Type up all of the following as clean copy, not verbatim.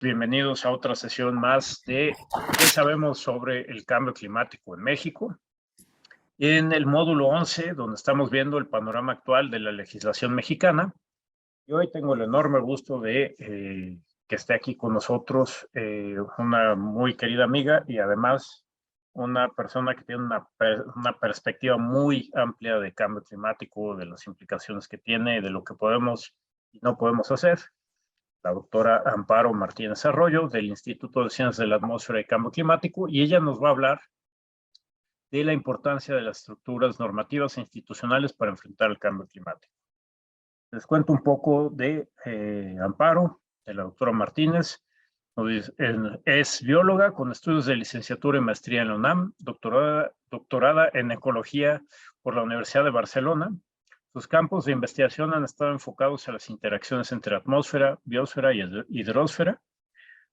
Bienvenidos a otra sesión más de ¿qué sabemos sobre el cambio climático en México? En el módulo 11, donde estamos viendo el panorama actual de la legislación mexicana. Y hoy tengo el enorme gusto de que esté aquí con nosotros una muy querida amiga y además una persona que tiene una perspectiva muy amplia de cambio climático, de las implicaciones que tiene, de lo que podemos y no podemos hacer. La doctora Amparo Martínez Arroyo, del Instituto de Ciencias de la Atmósfera y Cambio Climático, y ella nos va a hablar de la importancia de las estructuras normativas e institucionales para enfrentar el cambio climático. Les cuento un poco de Amparo, de la doctora Martínez. Es bióloga con estudios de licenciatura y maestría en la UNAM, doctorada en ecología por la Universidad de Barcelona. Sus campos de investigación han estado enfocados a las interacciones entre atmósfera, biosfera y hidrosfera,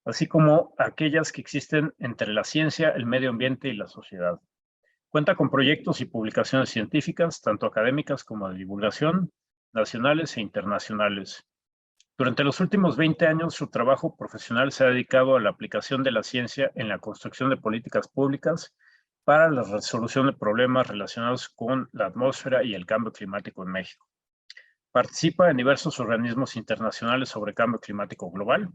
así como aquellas que existen entre la ciencia, el medio ambiente y la sociedad. Cuenta con proyectos y publicaciones científicas, tanto académicas como de divulgación, nacionales e internacionales. Durante los últimos 20 años, su trabajo profesional se ha dedicado a la aplicación de la ciencia en la construcción de políticas públicas para la resolución de problemas relacionados con la atmósfera y el cambio climático en México. Participa en diversos organismos internacionales sobre cambio climático global.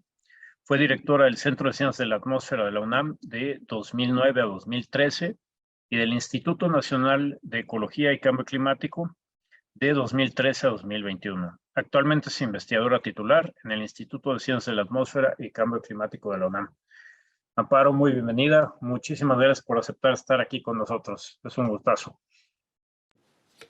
Fue directora del Centro de Ciencias de la Atmósfera de la UNAM de 2009 a 2013 y del Instituto Nacional de Ecología y Cambio Climático de 2013 a 2021. Actualmente es investigadora titular en el Instituto de Ciencias de la Atmósfera y Cambio Climático de la UNAM. Amparo, muy bienvenida. Muchísimas gracias por aceptar estar aquí con nosotros. Es un gustazo.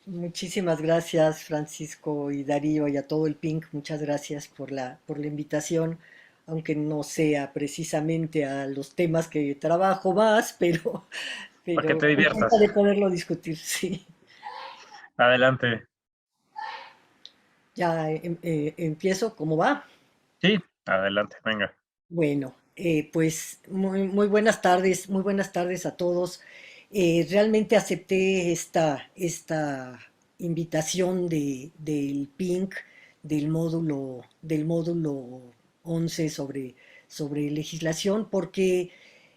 Muchísimas gracias, Francisco y Darío, y a todo el PINC. Muchas gracias por la invitación, aunque no sea precisamente a los temas que trabajo más, Para que pero te contenta de diviertas. poderlo discutir, sí. Adelante. Ya empiezo, ¿cómo va? Sí, adelante, venga. Bueno, pues muy buenas tardes a todos. Realmente acepté esta invitación del PINC, del módulo 11 sobre legislación, porque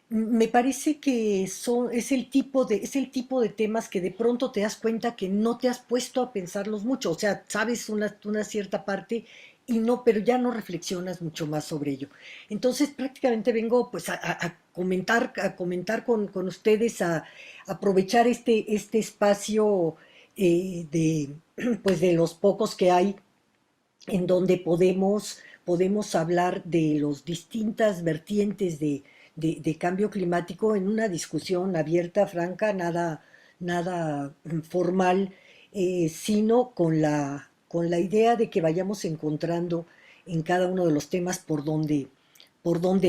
me parece que es el tipo de temas que de pronto te das cuenta que no te has puesto a pensarlos mucho. O sea, sabes una cierta parte y no, pero ya no reflexionas mucho más sobre ello. Entonces, prácticamente vengo pues a comentar con ustedes, a aprovechar este espacio de, pues, de los pocos que hay en donde podemos hablar de las distintas vertientes de cambio climático en una discusión abierta, franca, nada formal, sino con la idea de que vayamos encontrando en cada uno de los temas por dónde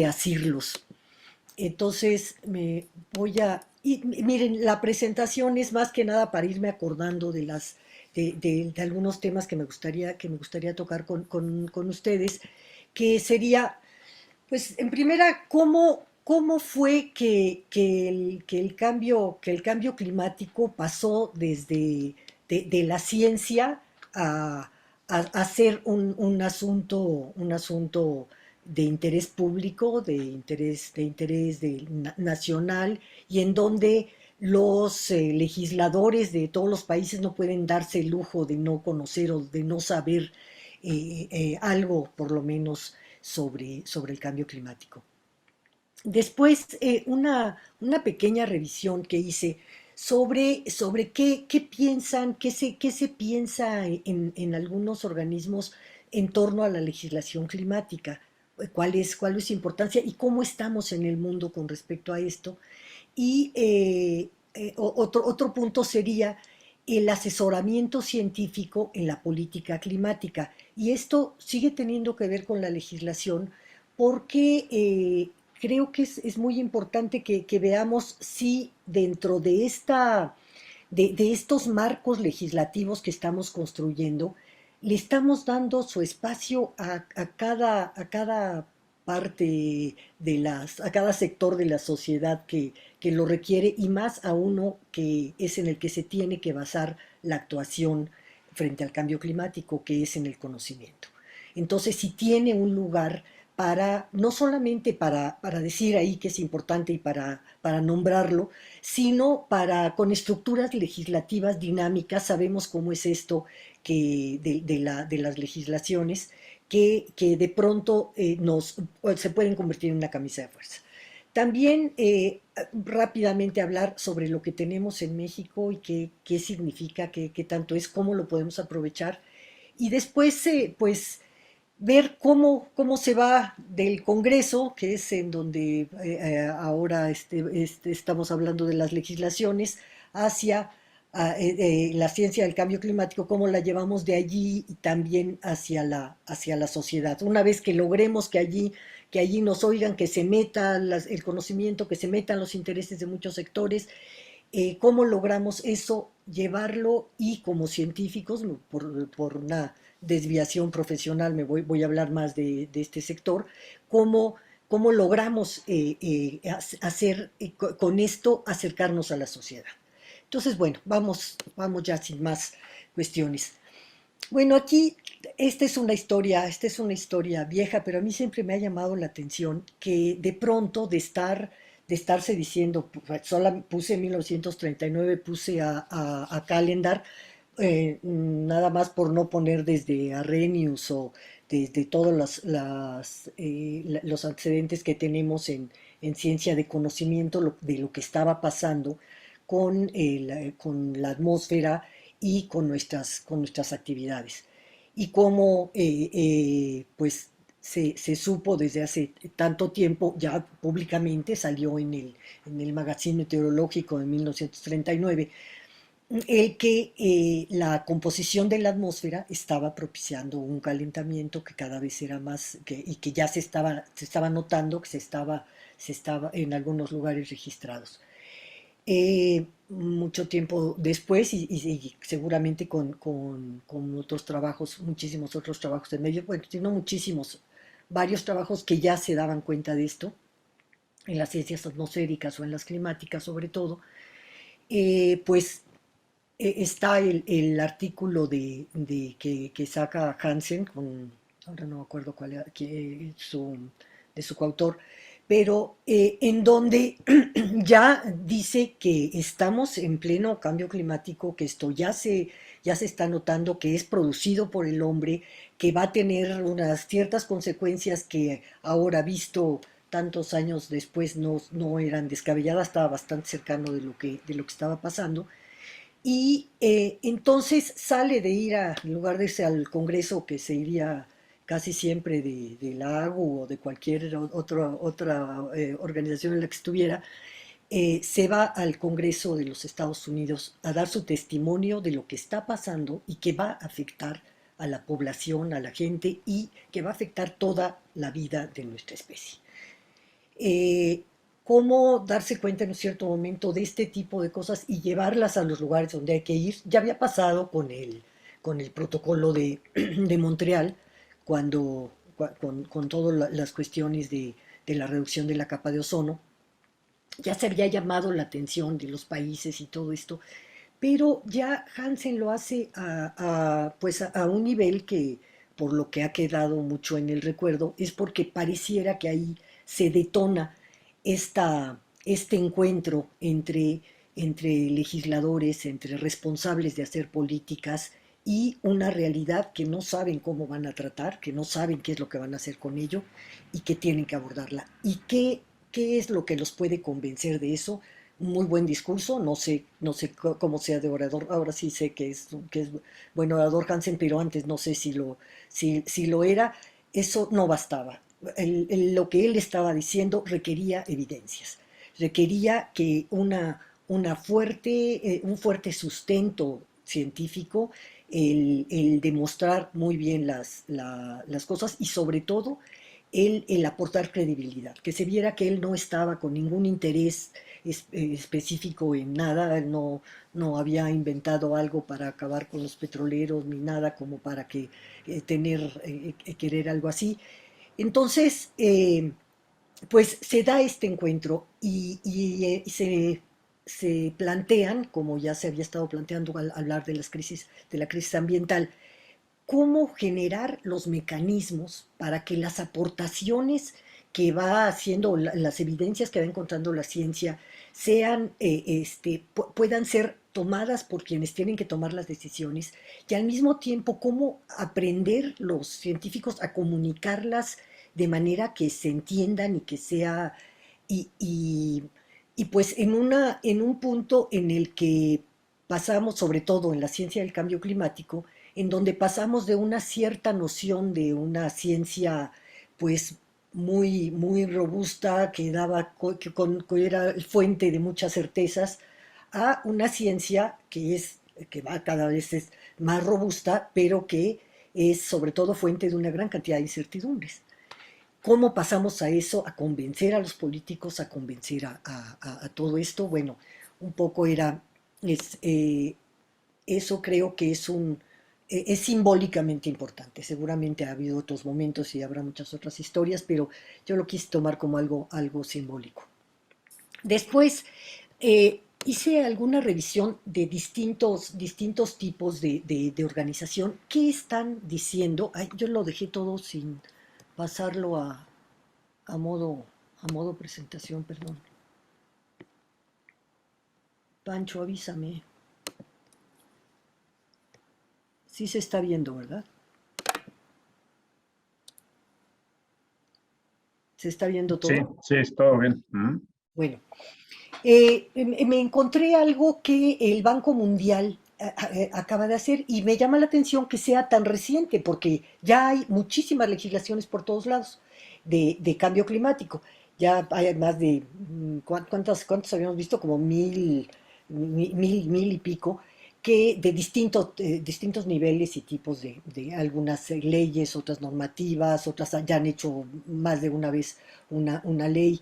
asirlos. Entonces, me voy a... Y miren, la presentación es más que nada para irme acordando de algunos temas que me gustaría tocar con ustedes, que sería, pues, en primera, cómo fue que el cambio climático pasó desde de la ciencia a ser un asunto de interés público, nacional, y en donde los legisladores de todos los países no pueden darse el lujo de no conocer o de no saber algo, por lo menos, sobre el cambio climático. Después, una pequeña revisión que hice sobre qué piensan, qué se piensa en algunos organismos en torno a la legislación climática, cuál es su importancia y cómo estamos en el mundo con respecto a esto. Y otro punto sería el asesoramiento científico en la política climática. Y esto sigue teniendo que ver con la legislación porque creo que es muy importante que veamos si dentro de estos marcos legislativos que estamos construyendo, le estamos dando su espacio a cada parte a cada sector de la sociedad que lo requiere y más a uno que es en el que se tiene que basar la actuación frente al cambio climático, que es en el conocimiento. Entonces, si tiene un lugar para, no solamente para decir ahí que es importante y para nombrarlo, sino para, con estructuras legislativas dinámicas, sabemos cómo es esto de las legislaciones, que de pronto se pueden convertir en una camisa de fuerza. También rápidamente hablar sobre lo que tenemos en México y qué significa, qué tanto es, cómo lo podemos aprovechar. Y después, pues, ver cómo se va del Congreso, que es en donde ahora estamos hablando de las legislaciones, hacia la ciencia del cambio climático, cómo la llevamos de allí y también hacia la sociedad. Una vez que logremos que allí nos oigan, que se meta el conocimiento, que se metan los intereses de muchos sectores, cómo logramos eso, llevarlo y como científicos, por una desviación profesional, voy a hablar más de este sector, cómo logramos hacer con esto acercarnos a la sociedad. Entonces, bueno, vamos ya sin más cuestiones. Bueno, aquí esta es una historia vieja, pero a mí siempre me ha llamado la atención que de pronto de estarse diciendo, solo puse 1939, puse a Calendar, nada más por no poner desde Arrhenius o desde todos los antecedentes que tenemos en ciencia de conocimiento de lo que estaba pasando con la atmósfera y con nuestras actividades. Y cómo pues se supo desde hace tanto tiempo, ya públicamente salió en el Magazine Meteorológico de 1939, el que la composición de la atmósfera estaba propiciando un calentamiento que cada vez era más, y que ya se estaba notando, que se estaba en algunos lugares registrados. Mucho tiempo después y seguramente con otros trabajos, muchísimos otros trabajos en medio, bueno, no muchísimos, varios trabajos que ya se daban cuenta de esto, en las ciencias atmosféricas o en las climáticas sobre todo, pues está el artículo que saca Hansen, ahora no me acuerdo cuál era, de su coautor, pero en donde ya dice que estamos en pleno cambio climático, que esto ya se está notando, que es producido por el hombre, que va a tener unas ciertas consecuencias que ahora visto tantos años después no eran descabelladas, estaba bastante cercano de lo que estaba pasando. Y entonces sale de ir en lugar de irse al Congreso, que se iría casi siempre de la AGU o de cualquier otra organización en la que estuviera, se va al Congreso de los Estados Unidos a dar su testimonio de lo que está pasando y que va a afectar a la población, a la gente, y que va a afectar toda la vida de nuestra especie. eh, Cómo darse cuenta en un cierto momento de este tipo de cosas y llevarlas a los lugares donde hay que ir. Ya había pasado con el protocolo de Montreal, con todas las cuestiones de la reducción de la capa de ozono. Ya se había llamado la atención de los países y todo esto, pero ya Hansen lo hace pues a un nivel que, por lo que ha quedado mucho en el recuerdo, es porque pareciera que ahí se detona este encuentro entre legisladores, entre responsables de hacer políticas y una realidad que no saben cómo van a tratar, que no saben qué es lo que van a hacer con ello y que tienen que abordarla. ¿Y qué es lo que los puede convencer de eso? Muy buen discurso, no sé cómo sea de orador, ahora sí sé que es buen orador Hansen, pero antes no sé si lo era, eso no bastaba. Lo que él estaba diciendo requería evidencias, requería que un fuerte sustento científico, el demostrar muy bien las cosas y sobre todo el aportar credibilidad, que se viera que él no estaba con ningún interés específico en nada, él no había inventado algo para acabar con los petroleros ni nada como para querer algo así. Entonces, pues se da este encuentro y se plantean, como ya se había estado planteando al hablar de la crisis ambiental, cómo generar los mecanismos para que las aportaciones que va haciendo, las evidencias que va encontrando la ciencia, sean, puedan ser tomadas por quienes tienen que tomar las decisiones, y al mismo tiempo cómo aprender los científicos a comunicarlas de manera que se entiendan y que sea, y, y, y pues en un punto en el que pasamos, sobre todo en la ciencia del cambio climático, en donde pasamos de una cierta noción de una ciencia pues muy robusta, que daba, que era fuente de muchas certezas, a una ciencia que va cada vez es más robusta, pero que es sobre todo fuente de una gran cantidad de incertidumbres. ¿Cómo pasamos a eso, a convencer a los políticos, a convencer a todo esto? Bueno, un poco era, es, eso creo que es simbólicamente importante. Seguramente ha habido otros momentos y habrá muchas otras historias, pero yo lo quise tomar como algo simbólico. Después hice alguna revisión de distintos tipos de organización. ¿Qué están diciendo? Ay, yo lo dejé todo sin pasarlo a modo presentación, perdón. Pancho, avísame. Sí se está viendo, ¿verdad? ¿Se está viendo Sí, todo? sí, es todo bien. Bueno, me encontré algo que el Banco Mundial acaba de hacer y me llama la atención que sea tan reciente, porque ya hay muchísimas legislaciones por todos lados de cambio climático. Ya hay más de, ¿cuántos habíamos visto? Como mil y pico, que de distintos niveles y tipos de algunas leyes, otras normativas, otras ya han hecho más de una vez una ley,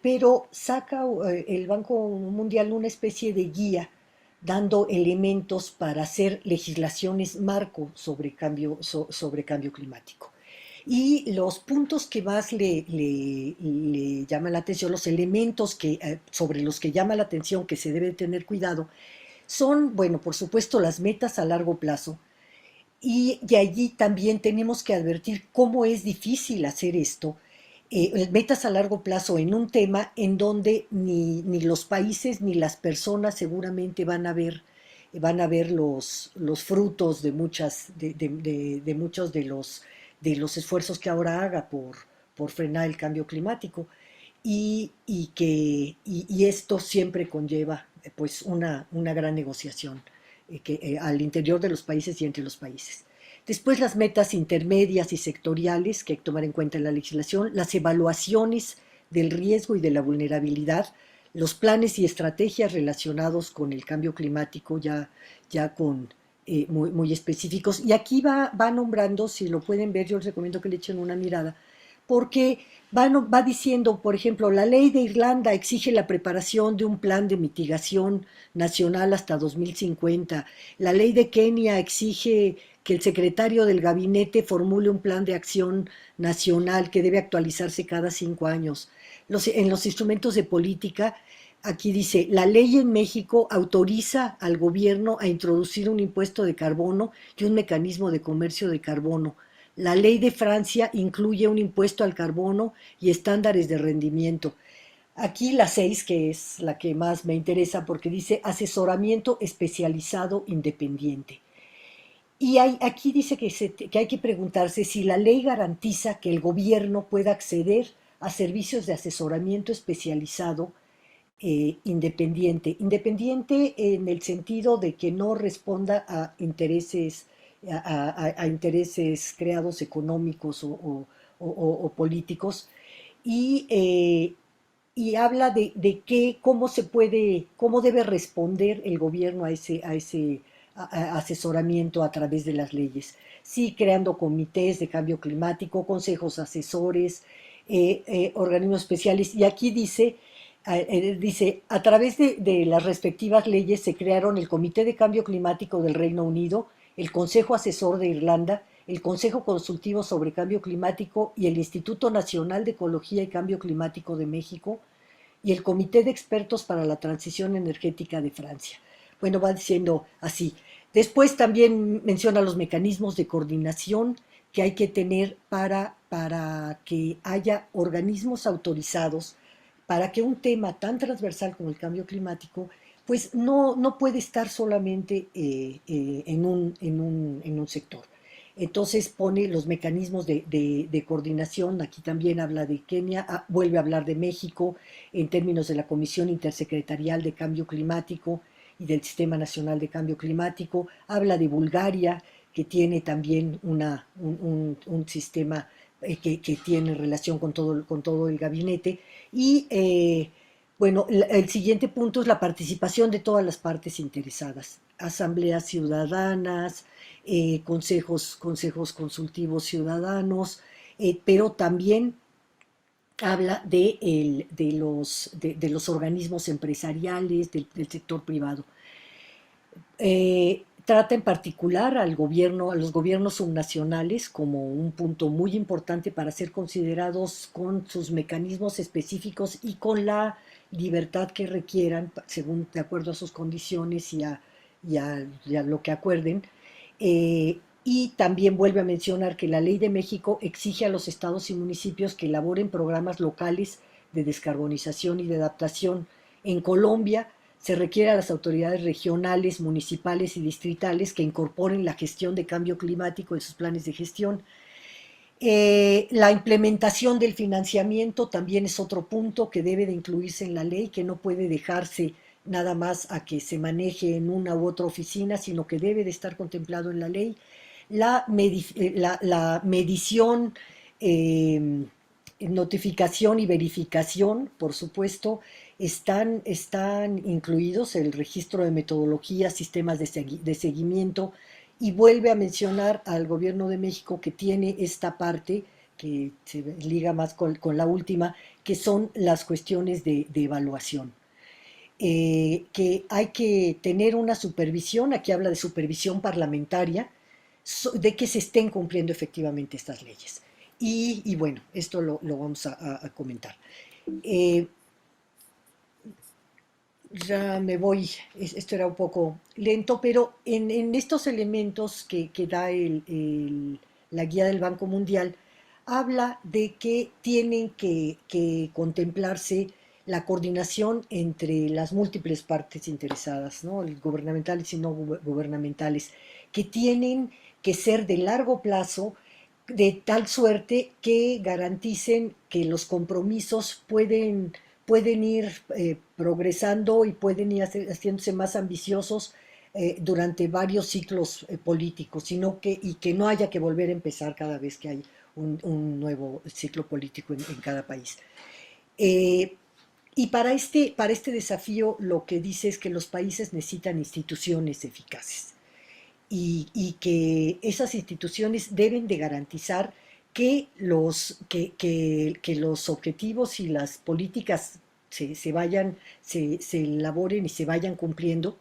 pero saca el Banco Mundial una especie de guía dando elementos para hacer legislaciones marco sobre cambio climático. Y los puntos que más le llaman la atención, los elementos sobre los que llama la atención que se debe tener cuidado, son, bueno, por supuesto, las metas a largo plazo. Y de allí también tenemos que advertir cómo es difícil hacer esto, metas a largo plazo en un tema en donde ni los países ni las personas seguramente van a ver los frutos de muchos de los esfuerzos que ahora haga por frenar el cambio climático. Y esto siempre conlleva pues una gran negociación al interior de los países y entre los países. Después las metas intermedias y sectoriales que hay que tomar en cuenta en la legislación, las evaluaciones del riesgo y de la vulnerabilidad, los planes y estrategias relacionados con el cambio climático ya con muy específicos. Y aquí va nombrando, si lo pueden ver, yo les recomiendo que le echen una mirada, porque va diciendo, por ejemplo, la ley de Irlanda exige la preparación de un plan de mitigación nacional hasta 2050. La ley de Kenia exige que el secretario del gabinete formule un plan de acción nacional que debe actualizarse cada 5 años. En los instrumentos de política, aquí dice, la ley en México autoriza al gobierno a introducir un impuesto de carbono y un mecanismo de comercio de carbono. La ley de Francia incluye un impuesto al carbono y estándares de rendimiento. Aquí la 6, que es la que más me interesa, porque dice asesoramiento especializado independiente. Y aquí dice que hay que preguntarse si la ley garantiza que el gobierno pueda acceder a servicios de asesoramiento especializado independiente. Independiente en el sentido de que no responda a intereses, a intereses creados económicos o políticos. Y, y habla cómo debe responder el gobierno a ese asesoramiento a través de las leyes. Sí, creando comités de cambio climático, consejos asesores, organismos especiales. Y aquí dice, a través de las respectivas leyes se crearon el Comité de Cambio Climático del Reino Unido, el Consejo Asesor de Irlanda, el Consejo Consultivo sobre Cambio Climático y el Instituto Nacional de Ecología y Cambio Climático de México y el Comité de Expertos para la Transición Energética de Francia. Bueno, va diciendo así. Después también menciona los mecanismos de coordinación que hay que tener para que haya organismos autorizados para que un tema tan transversal como el cambio climático pues no puede estar solamente en un sector. Entonces pone los mecanismos de coordinación, aquí también habla de Kenia, vuelve a hablar de México en términos de la Comisión Intersecretarial de Cambio Climático y del Sistema Nacional de Cambio Climático, habla de Bulgaria, que tiene también un sistema que tiene relación con todo el gabinete, y bueno, el siguiente punto es la participación de todas las partes interesadas, asambleas ciudadanas, consejos consultivos ciudadanos, pero también habla de los organismos empresariales, del sector privado. Trata en particular al gobierno, a los gobiernos subnacionales como un punto muy importante para ser considerados con sus mecanismos específicos y con la libertad que requieran, según de acuerdo a sus condiciones y a lo que acuerden. Y también vuelve a mencionar que la ley de México exige a los estados y municipios que elaboren programas locales de descarbonización y de adaptación. En Colombia se requiere a las autoridades regionales, municipales y distritales que incorporen la gestión de cambio climático en sus planes de gestión. La implementación del financiamiento también es otro punto que debe de incluirse en la ley, que no puede dejarse nada más a que se maneje en una u otra oficina, sino que debe de estar contemplado en la ley. La medición, eh, notificación y verificación, por supuesto, están incluidos el registro de metodologías, sistemas de seguimiento, y vuelve a mencionar al gobierno de México que tiene esta parte que se liga más con la última, que son las cuestiones de evaluación. Que hay que tener una supervisión, aquí habla de supervisión parlamentaria, de que se estén cumpliendo efectivamente estas leyes. Y bueno, esto lo vamos a comentar. Eh, ya me voy, esto era un poco lento, pero en estos elementos que da la guía del Banco Mundial, habla de que tienen que contemplarse la coordinación entre las múltiples partes interesadas, ¿no? Gubernamentales y no gubernamentales, que tienen que ser de largo plazo, de tal suerte que garanticen que los compromisos pueden ir progresando y pueden ir haciéndose más ambiciosos durante varios ciclos políticos, y que no haya que volver a empezar cada vez que hay un nuevo ciclo político en cada país. Eh, y para este desafío lo que dice es que los países necesitan instituciones eficaces y que esas instituciones deben de garantizar que los objetivos y las políticas se elaboren y se vayan cumpliendo,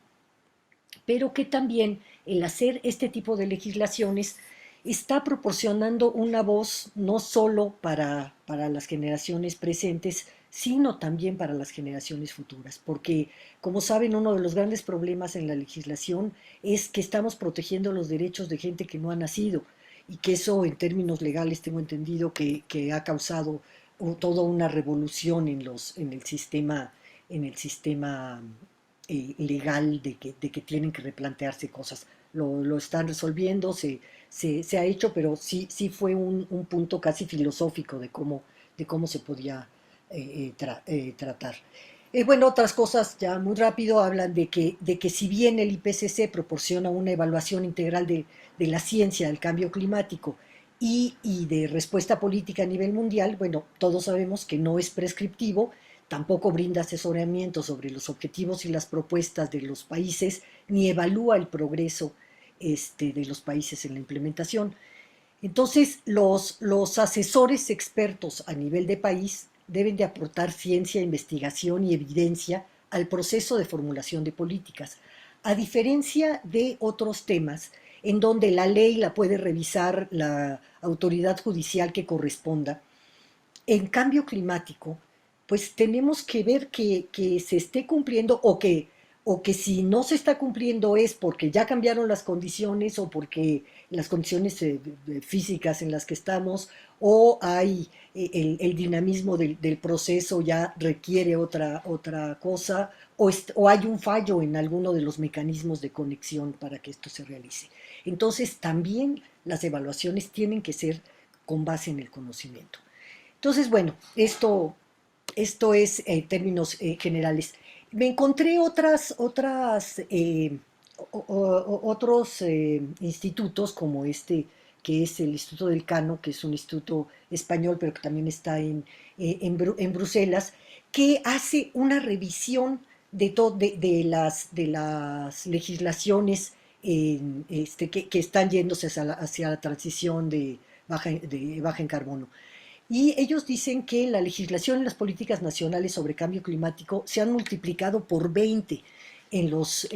pero que también el hacer este tipo de legislaciones está proporcionando una voz no solo para las generaciones presentes, sino también para las generaciones futuras, porque como saben, uno de los grandes problemas en la legislación es que estamos protegiendo los derechos de gente que no ha nacido, y que eso en términos legales tengo entendido que ha causado toda una revolución en el sistema legal de que tienen que replantearse cosas. Lo están resolviendo, se ha hecho, pero sí fue un punto casi filosófico de cómo se podía tratar. Bueno, otras cosas ya muy rápido hablan de que si bien el IPCC proporciona una evaluación integral de la ciencia del cambio climático y de respuesta política a nivel mundial, bueno, todos sabemos que no es prescriptivo, tampoco brinda asesoramiento sobre los objetivos y las propuestas de los países, ni evalúa el progreso de los países en la implementación. Entonces, los asesores expertos a nivel de país deben de aportar ciencia, investigación y evidencia al proceso de formulación de políticas, a diferencia de otros temas en donde la ley la puede revisar la autoridad judicial que corresponda. En cambio climático, pues tenemos que ver que se esté cumpliendo o que si no se está cumpliendo es porque ya cambiaron las condiciones o porque las condiciones físicas en las que estamos, o hay el dinamismo del proceso ya requiere otra cosa, o hay un fallo en alguno de los mecanismos de conexión para que esto se realice. Entonces también las evaluaciones tienen que ser con base en el conocimiento. Entonces, bueno, esto es términos generales. Me encontré otros institutos como este, que es el Instituto del Cano, que es un instituto español, pero que también está en Bruselas, que hace una revisión de las legislaciones que están yéndose hacia la transición de baja en carbono. Y ellos dicen que la legislación y las políticas nacionales sobre cambio climático se han multiplicado por 20 en los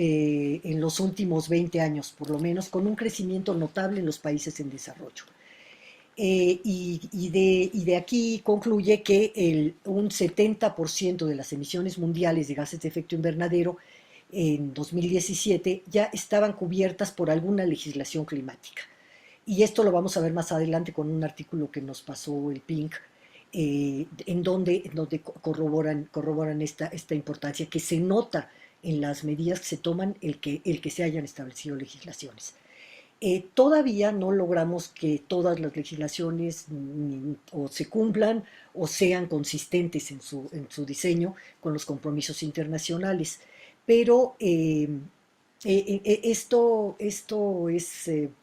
últimos 20 años, por lo menos, con un crecimiento notable en los países en desarrollo. Y de aquí concluye que un 70% de las emisiones mundiales de gases de efecto invernadero en 2017 ya estaban cubiertas por alguna legislación climática. Y esto lo vamos a ver más adelante con un artículo que nos pasó el PINC, en donde corroboran esta importancia, que se nota en las medidas que se toman el que se hayan establecido legislaciones. Todavía no logramos que todas las legislaciones o se cumplan o sean consistentes en su diseño con los compromisos internacionales, pero esto es,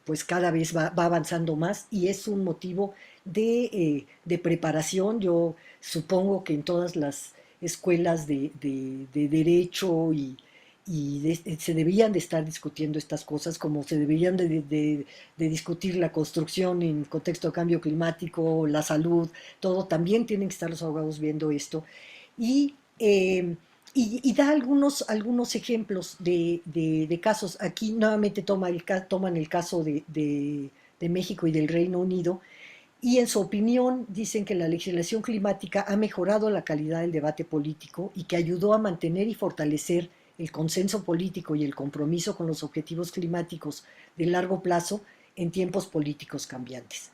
pues cada vez va avanzando más y es un motivo de preparación. Yo supongo que en todas las escuelas de derecho se deberían de estar discutiendo estas cosas, como se deberían de discutir la construcción en contexto de cambio climático, la salud, todo. También tienen que estar los abogados viendo esto. Y y da algunos ejemplos de casos. Aquí nuevamente toman el caso de México y del Reino Unido, y en su opinión dicen que la legislación climática ha mejorado la calidad del debate político y que ayudó a mantener y fortalecer el consenso político y el compromiso con los objetivos climáticos de largo plazo en tiempos políticos cambiantes.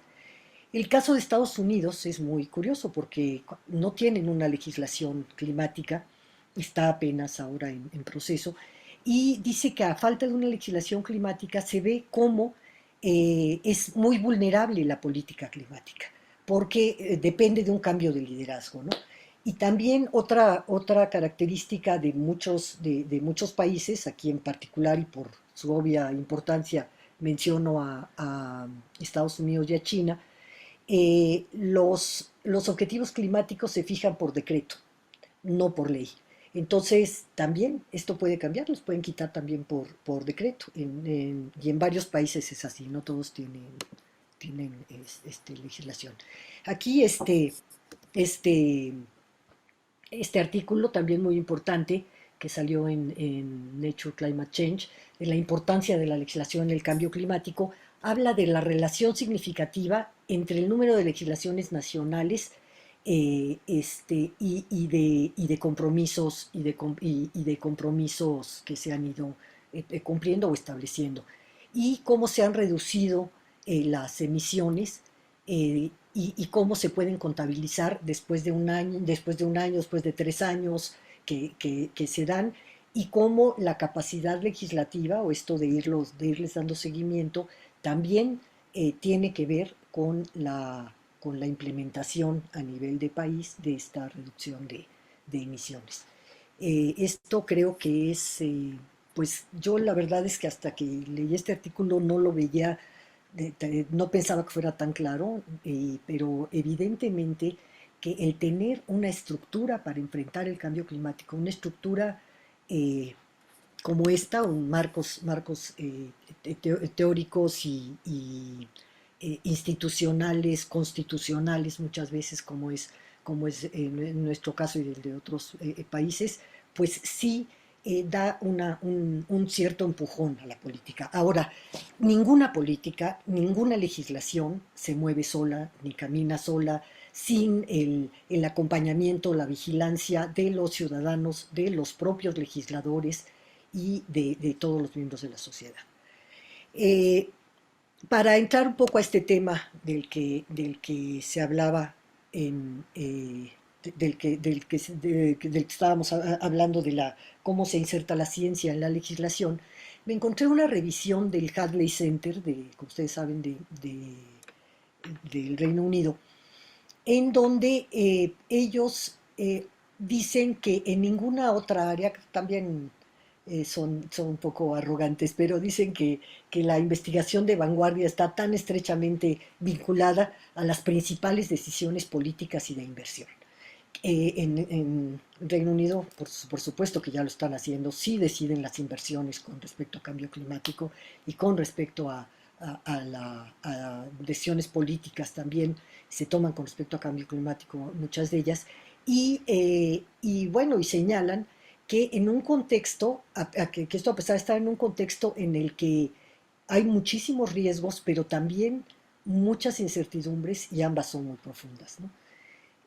El caso de Estados Unidos es muy curioso porque no tienen una legislación climática, está apenas ahora en proceso, y dice que a falta de una legislación climática se ve cómo es muy vulnerable la política climática, porque depende de un cambio de liderazgo, ¿no? Y también otra característica de muchos países, aquí en particular y por su obvia importancia menciono a Estados Unidos y a China. Los objetivos climáticos se fijan por decreto, no por ley. Entonces, también esto puede cambiar, los pueden quitar también por decreto. Y en varios países es así, no todos tienen legislación. Aquí este, este artículo también muy importante que salió en Nature Climate Change, de la importancia de la legislación en el cambio climático, habla de la relación significativa entre el número de legislaciones nacionales y de compromisos y de compromisos que se han ido cumpliendo o estableciendo, y cómo se han reducido las emisiones, y cómo se pueden contabilizar después de 3 años que se dan, y cómo la capacidad legislativa o esto de irles dando seguimiento también tiene que ver con la implementación a nivel de país de esta reducción de emisiones. Esto creo que pues yo la verdad es que hasta que leí este artículo no lo veía, no pensaba que fuera tan claro, pero evidentemente que el tener una estructura para enfrentar el cambio climático, una estructura como esta, marcos teóricos y institucionales, constitucionales muchas veces, como es en nuestro caso y el de otros países, pues sí da un cierto empujón a la política. Ahora, ninguna política, ninguna legislación se mueve sola ni camina sola sin el acompañamiento, la vigilancia de los ciudadanos, de los propios legisladores y de todos los miembros de la sociedad. Para entrar un poco a este tema del que se hablaba, del que estábamos hablando, cómo se inserta la ciencia en la legislación, me encontré una revisión del Hadley Center, como ustedes saben, del Reino Unido, en donde ellos dicen que en ninguna otra área, también son un poco arrogantes, pero dicen que la investigación de vanguardia está tan estrechamente vinculada a las principales decisiones políticas y de inversión. En Reino Unido, por supuesto que ya lo están haciendo, sí deciden las inversiones con respecto a cambio climático y con respecto a decisiones políticas también se toman con respecto a cambio climático, muchas de ellas, y bueno, y señalan que en un contexto, que esto a pesar de estar en un contexto en el que hay muchísimos riesgos, pero también muchas incertidumbres y ambas son muy profundas, ¿no?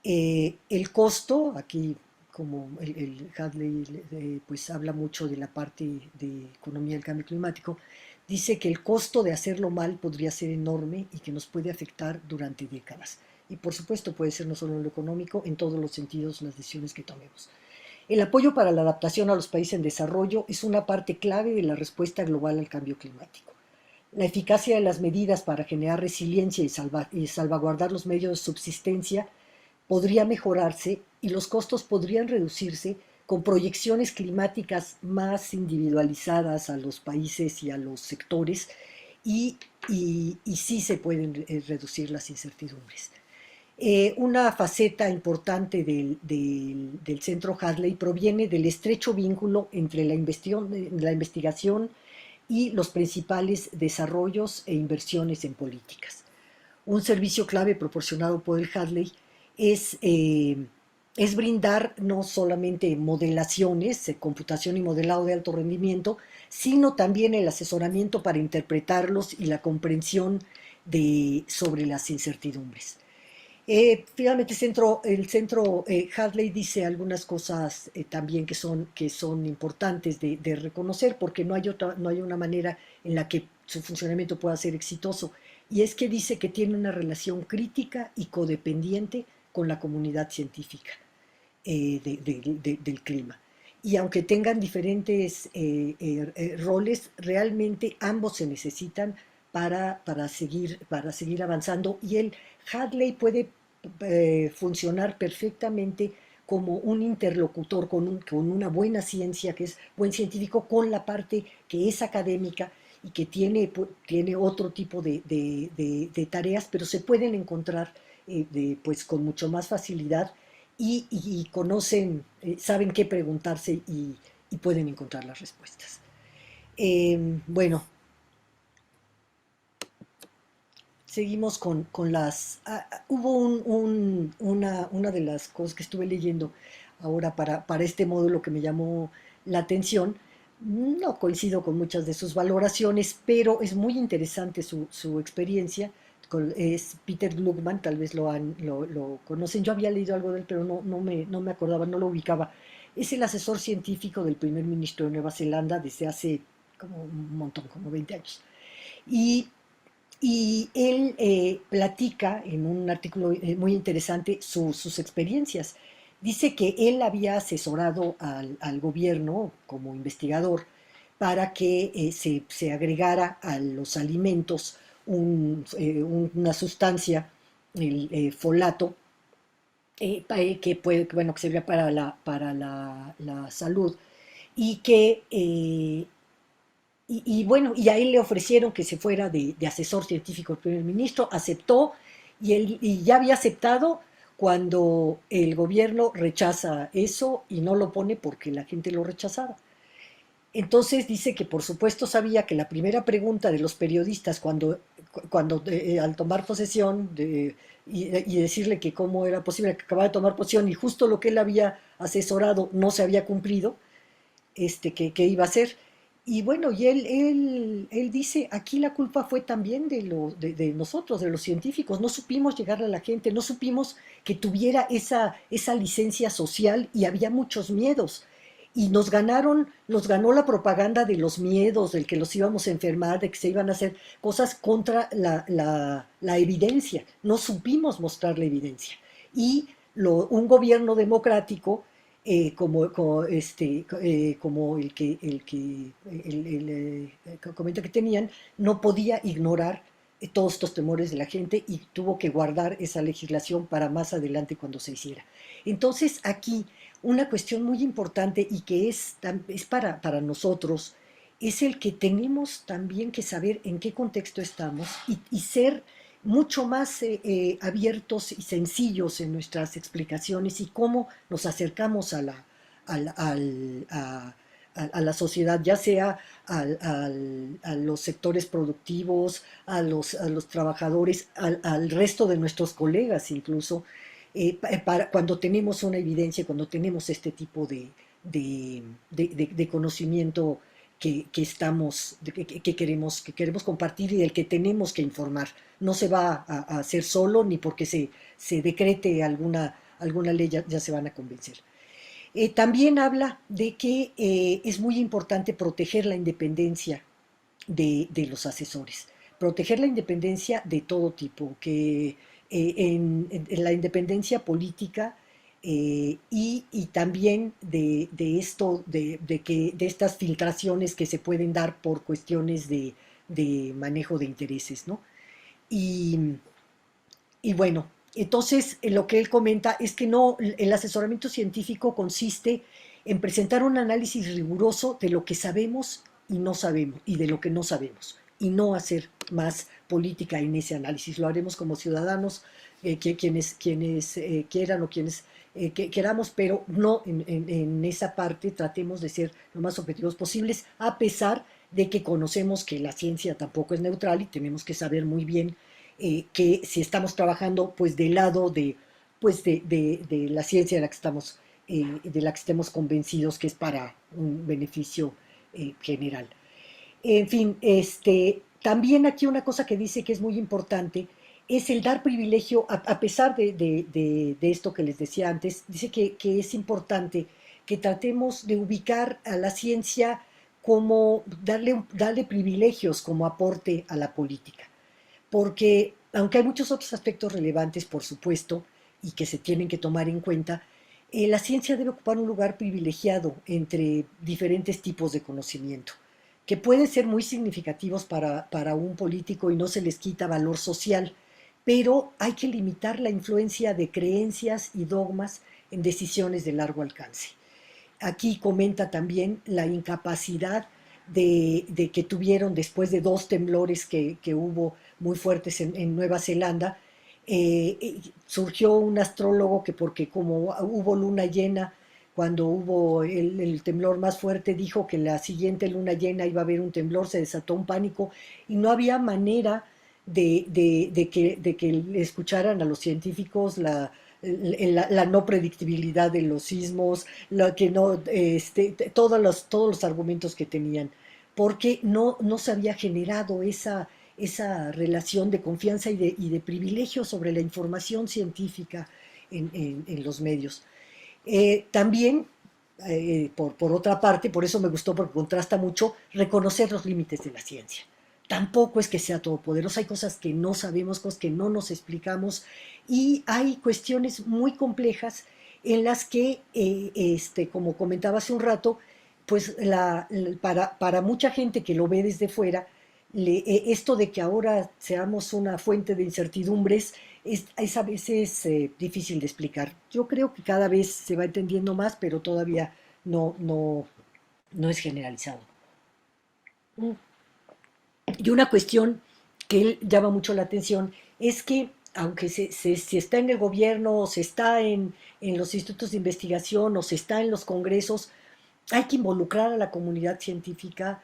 El costo, aquí como el Hadley pues habla mucho de la parte de economía del cambio climático, dice que el costo de hacerlo mal podría ser enorme y que nos puede afectar durante décadas. Y por supuesto puede ser no solo en lo económico, en todos los sentidos las decisiones que tomemos. El apoyo para la adaptación a los países en desarrollo es una parte clave de la respuesta global al cambio climático. La eficacia de las medidas para generar resiliencia y salvaguardar los medios de subsistencia podría mejorarse y los costos podrían reducirse con proyecciones climáticas más individualizadas a los países y a los sectores y sí se pueden reducir las incertidumbres. Una faceta importante del Centro Hadley proviene del estrecho vínculo entre la investigación y los principales desarrollos e inversiones en políticas. Un servicio clave proporcionado por el Hadley es, eh, es brindar no solamente modelaciones, computación y modelado de alto rendimiento, sino también el asesoramiento para interpretarlos y la comprensión sobre las incertidumbres. Finalmente, el centro Hadley dice algunas cosas también que son importantes de reconocer, porque no hay una manera en la que su funcionamiento pueda ser exitoso. Y es que dice que tiene una relación crítica y codependiente con la comunidad científica del clima. Y aunque tengan diferentes roles, realmente ambos se necesitan para seguir avanzando. Y el Hadley puede funcionar perfectamente como un interlocutor con una buena ciencia, que es buen científico, con la parte que es académica y que tiene otro tipo de tareas, pero se pueden encontrar pues con mucho más facilidad y conocen, saben qué preguntarse y pueden encontrar las respuestas. Bueno, seguimos con las... hubo una de las cosas que estuve leyendo ahora para este módulo que me llamó la atención. No coincido con muchas de sus valoraciones, pero es muy interesante su experiencia. Es Peter Gluckman, tal vez lo conocen. Yo había leído algo de él, pero no me acordaba, no lo ubicaba. Es el asesor científico del primer ministro de Nueva Zelanda desde hace como un montón, como 20 años. Y él platica en un artículo muy interesante sus experiencias. Dice que él había asesorado al gobierno como investigador para que se agregara a los alimentos una sustancia, el folato, que servía para la salud y bueno, y a él le ofrecieron que se fuera de asesor científico del primer ministro, aceptó y ya había aceptado cuando el gobierno rechaza eso y no lo pone porque la gente lo rechazaba. Entonces dice que por supuesto sabía que la primera pregunta de los periodistas cuando al tomar posesión y decirle que cómo era posible que acabara de tomar posesión y justo lo que él había asesorado no se había cumplido, que iba a hacer. Y bueno, y él dice, aquí la culpa fue también de nosotros, de los científicos. No supimos llegarle a la gente, no supimos que tuviera esa licencia social y había muchos miedos. y nos ganó la propaganda de los miedos, del que los íbamos a enfermar, de que se iban a hacer cosas contra la evidencia. No supimos mostrar la evidencia. Y un gobierno democrático como el que comenta que tenían, no podía ignorar todos estos temores de la gente y tuvo que guardar esa legislación para más adelante cuando se hiciera. Entonces aquí una cuestión muy importante y que es para nosotros es el que tenemos también que saber en qué contexto estamos y ser mucho más abiertos y sencillos en nuestras explicaciones y cómo nos acercamos a la, al- a la sociedad, ya sea a los sectores productivos, a los trabajadores, al resto de nuestros colegas incluso, cuando tenemos una evidencia, cuando tenemos este tipo de conocimiento que queremos compartir y del que tenemos que informar. No se va a hacer solo ni porque se decrete alguna ley ya se van a convencer. También habla de que es muy importante proteger la independencia de los asesores, proteger la independencia de todo tipo, que en la independencia política y también de esto, de estas filtraciones que se pueden dar por cuestiones de manejo de intereses, ¿no? Y, y bueno, entonces lo que él comenta es que no, el asesoramiento científico consiste en presentar un análisis riguroso de lo que sabemos y no sabemos, y de lo que no sabemos, y no hacer más política en ese análisis. Lo haremos como ciudadanos, quienes quieran o quienes queramos, pero no en esa parte tratemos de ser lo más objetivos posibles, a pesar de que conocemos que la ciencia tampoco es neutral y tenemos que saber muy bien que si estamos trabajando pues del lado de la ciencia de la que estemos convencidos que es para un beneficio general. En fin, también aquí una cosa que dice que es muy importante es el dar privilegio, a pesar de esto que les decía antes, dice que es importante que tratemos de ubicar a la ciencia como darle privilegios como aporte a la política, porque aunque hay muchos otros aspectos relevantes, por supuesto, y que se tienen que tomar en cuenta, la ciencia debe ocupar un lugar privilegiado entre diferentes tipos de conocimiento, que pueden ser muy significativos para un político y no se les quita valor social, pero hay que limitar la influencia de creencias y dogmas en decisiones de largo alcance. Aquí comenta también la incapacidad de que tuvieron después de dos temblores que hubo muy fuertes en Nueva Zelanda. Surgió un astrólogo que porque como hubo luna llena, cuando hubo el temblor más fuerte, dijo que la siguiente luna llena iba a haber un temblor, se desató un pánico y no había manera de que escucharan a los científicos la no predictibilidad de los sismos, que no, todos los argumentos que tenían, porque no se había generado esa relación de confianza y de privilegio sobre la información científica en los medios. También, por otra parte, por eso me gustó, porque contrasta mucho, reconocer los límites de la ciencia. Tampoco es que sea todopoderosa, hay cosas que no sabemos, cosas que no nos explicamos, y hay cuestiones muy complejas en las que, como comentaba hace un rato, pues para mucha gente que lo ve desde fuera, esto de que ahora seamos una fuente de incertidumbres es a veces difícil de explicar. Yo creo que cada vez se va entendiendo más, pero todavía no es generalizado. Mm. Y una cuestión que él llama mucho la atención es que, aunque se está en el gobierno, o se está en los institutos de investigación, o se está en los congresos, hay que involucrar a la comunidad científica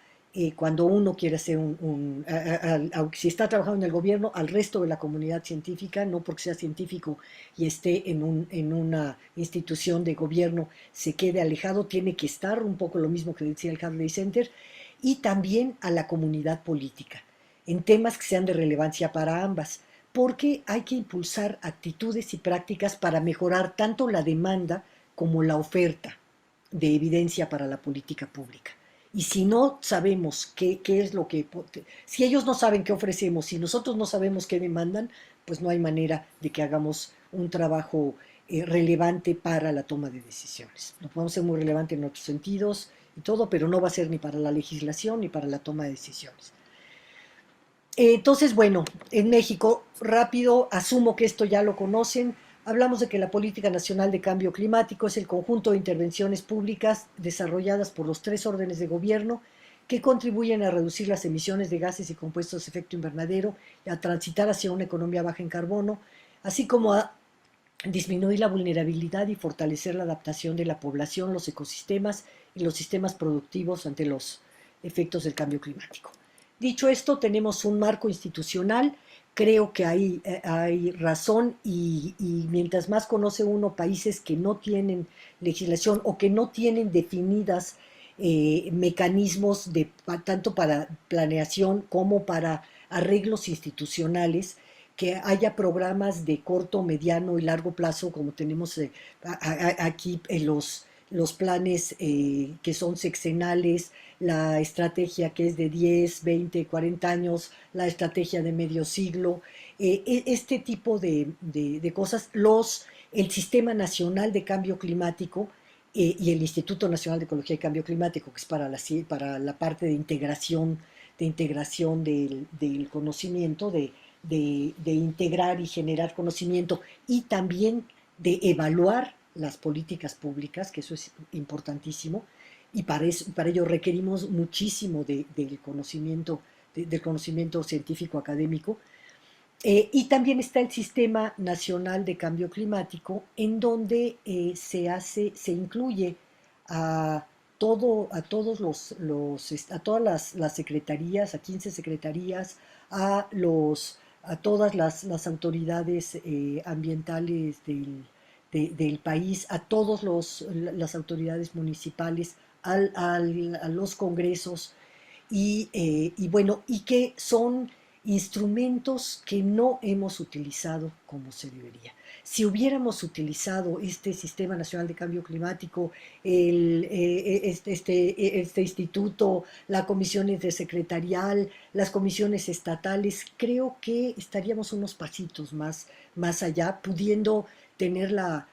cuando uno quiere hacer aunque si está trabajando en el gobierno, al resto de la comunidad científica, no porque sea científico y esté en una institución de gobierno, se quede alejado, tiene que estar un poco lo mismo que decía el Hadley Center, y también a la comunidad política, en temas que sean de relevancia para ambas, porque hay que impulsar actitudes y prácticas para mejorar tanto la demanda como la oferta de evidencia para la política pública. Y si no sabemos qué es lo que... Si ellos no saben qué ofrecemos, si nosotros no sabemos qué demandan, pues no hay manera de que hagamos un trabajo relevante para la toma de decisiones. Lo podemos ser muy relevante en otros sentidos y todo, pero no va a ser ni para la legislación ni para la toma de decisiones. Entonces, bueno, en México, rápido, asumo que esto ya lo conocen, hablamos de que la Política Nacional de Cambio Climático es el conjunto de intervenciones públicas desarrolladas por los tres órdenes de gobierno que contribuyen a reducir las emisiones de gases y compuestos de efecto invernadero y a transitar hacia una economía baja en carbono, así como a disminuir la vulnerabilidad y fortalecer la adaptación de la población, los ecosistemas y los sistemas productivos ante los efectos del cambio climático. Dicho esto, tenemos un marco institucional, creo que hay razón y mientras más conoce uno países que no tienen legislación o que no tienen definidas mecanismos tanto para planeación como para arreglos institucionales, que haya programas de corto, mediano y largo plazo, como tenemos aquí en los planes que son sexenales, la estrategia que es de 10, 20, 40 años, la estrategia de medio siglo, este tipo de cosas, el Sistema Nacional de Cambio Climático y el Instituto Nacional de Ecología y Cambio Climático, que es para la parte de integración del conocimiento, de integrar y generar conocimiento y también de evaluar las políticas públicas, que eso es importantísimo, y para ello requerimos muchísimo del conocimiento científico académico. Y también está el Sistema Nacional de Cambio Climático, en donde se incluye a, a todas las secretarías, a 15 secretarías, a todas las autoridades ambientales del país, a todas las autoridades municipales, a los congresos, y bueno, y que son instrumentos que no hemos utilizado como se debería. Si hubiéramos utilizado este Sistema Nacional de Cambio Climático, este instituto, la comisión intersecretarial, las comisiones estatales, creo que estaríamos unos pasitos más allá, pudiendo tener la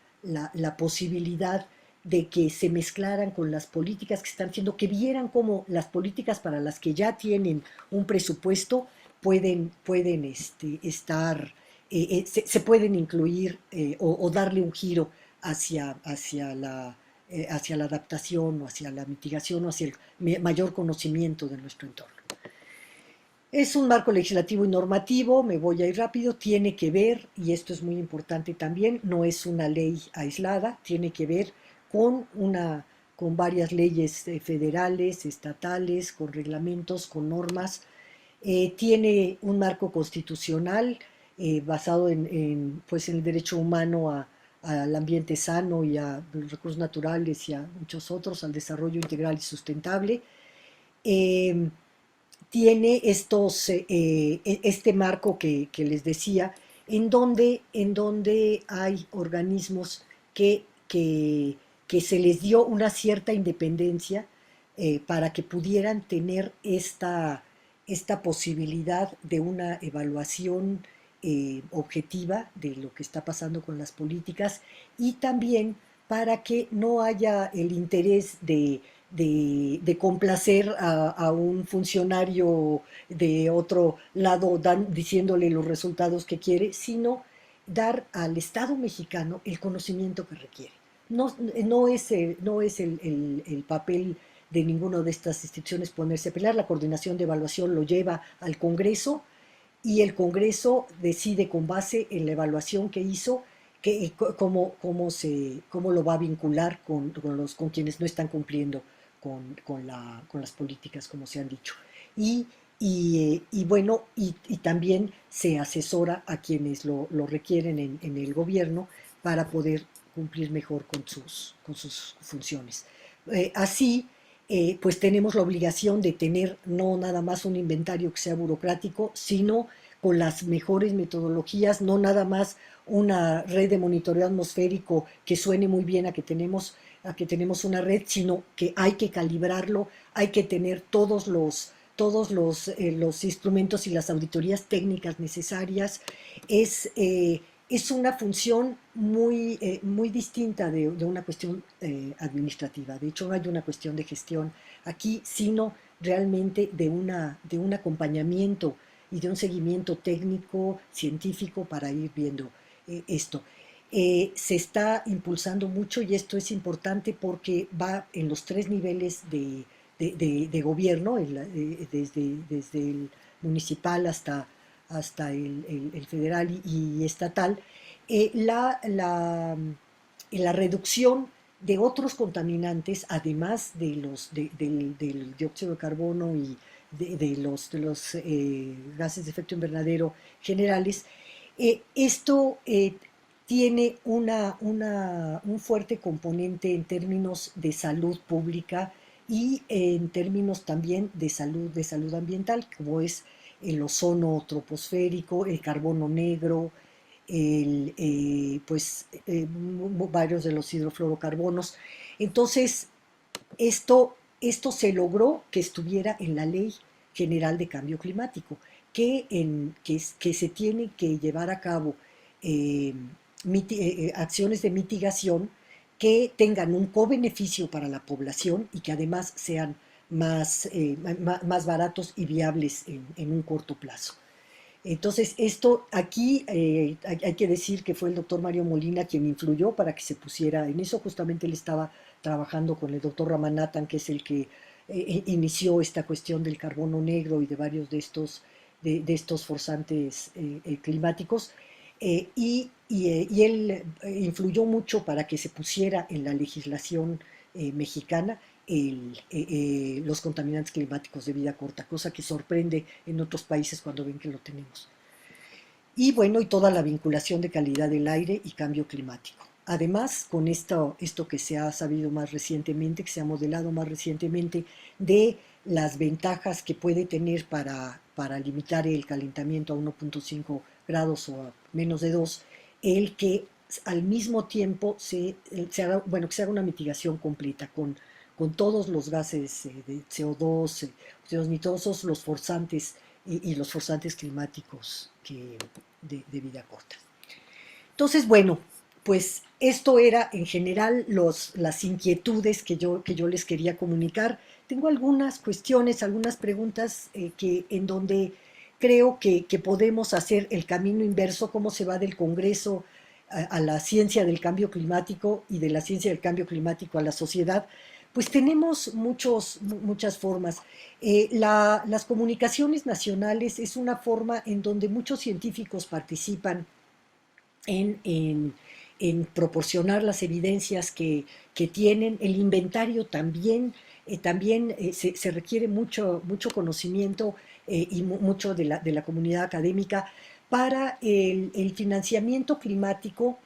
posibilidad de que se mezclaran con las políticas que están haciendo, que vieran cómo las políticas para las que ya tienen un presupuesto pueden estar, se pueden incluir o darle un giro hacia la adaptación o hacia la mitigación o hacia el mayor conocimiento de nuestro entorno. Es un marco legislativo y normativo, me voy a ir rápido, tiene que ver, y esto es muy importante también, no es una ley aislada, tiene que ver con varias leyes federales, estatales, con reglamentos, con normas. Tiene un marco constitucional basado pues en el derecho humano al ambiente sano y a los recursos naturales y a muchos otros, al desarrollo integral y sustentable. Eh, Tiene este marco que les decía, en donde hay organismos que se les dio una cierta independencia para que pudieran tener esta posibilidad de una evaluación objetiva de lo que está pasando con las políticas y también para que no haya el interés de complacer a un funcionario de otro lado diciéndole los resultados que quiere, sino dar al Estado mexicano el conocimiento que requiere. No es el papel de ninguna de estas instituciones ponerse a pelear, la coordinación de evaluación lo lleva al Congreso y el Congreso decide con base en la evaluación que hizo cómo lo va a vincular con quienes no están cumpliendo con las políticas, como se han dicho. Bueno, y también se asesora a quienes lo requieren en el gobierno para poder cumplir mejor con sus funciones. Así, pues tenemos la obligación de tener no nada más un inventario que sea burocrático, sino con las mejores metodologías, no nada más una red de monitoreo atmosférico que suene muy bien a que tenemos a que tenemos una red, sino que hay que calibrarlo, hay que tener los instrumentos y las auditorías técnicas necesarias. Es una función muy distinta de una cuestión administrativa. De hecho, no hay una cuestión de gestión aquí, sino realmente de un acompañamiento y de un seguimiento técnico, científico para ir viendo esto. Se está impulsando mucho y esto es importante porque va en los tres niveles de gobierno, desde el municipal hasta el federal y estatal, la reducción de otros contaminantes, además del dióxido de carbono y de los gases de efecto invernadero generales. Esto tiene un fuerte componente en términos de salud pública y en términos también de salud ambiental, como es el ozono troposférico, el carbono negro, varios de los hidrofluorocarbonos. Entonces, esto se logró que estuviera en la Ley General de Cambio Climático, que se tiene que llevar a cabo eh, acciones de mitigación que tengan un co-beneficio para la población y que además sean más baratos y viables en un corto plazo. Entonces, esto aquí hay que decir que fue el doctor Mario Molina quien influyó para que se pusiera en eso. Justamente él estaba trabajando con el doctor Ramanathan, que es el que inició esta cuestión del carbono negro y de varios de estos forzantes climáticos. Y él influyó mucho para que se pusiera en la legislación mexicana los contaminantes climáticos de vida corta, cosa que sorprende en otros países cuando ven que lo tenemos. Y bueno, y toda la vinculación de calidad del aire y cambio climático. Además, con esto que se ha sabido más recientemente, que se ha modelado más recientemente, de las ventajas que puede tener para limitar el calentamiento a 1.5 grados o a menos de 2, el que al mismo tiempo que se haga una mitigación completa con todos los gases de CO2, óxidos nitrosos, los forzantes y los forzantes climáticos de vida corta. Entonces, bueno, pues esto era en general las inquietudes que yo les quería comunicar. Tengo algunas cuestiones, algunas preguntas en donde creo que podemos hacer el camino inverso, cómo se va del Congreso a la ciencia del cambio climático y de la ciencia del cambio climático a la sociedad. Pues tenemos muchas formas. Las comunicaciones nacionales es una forma en donde muchos científicos participan en, en, en proporcionar las evidencias que tienen. El inventario también se requiere mucho conocimiento y mucho de la comunidad académica para el financiamiento climático.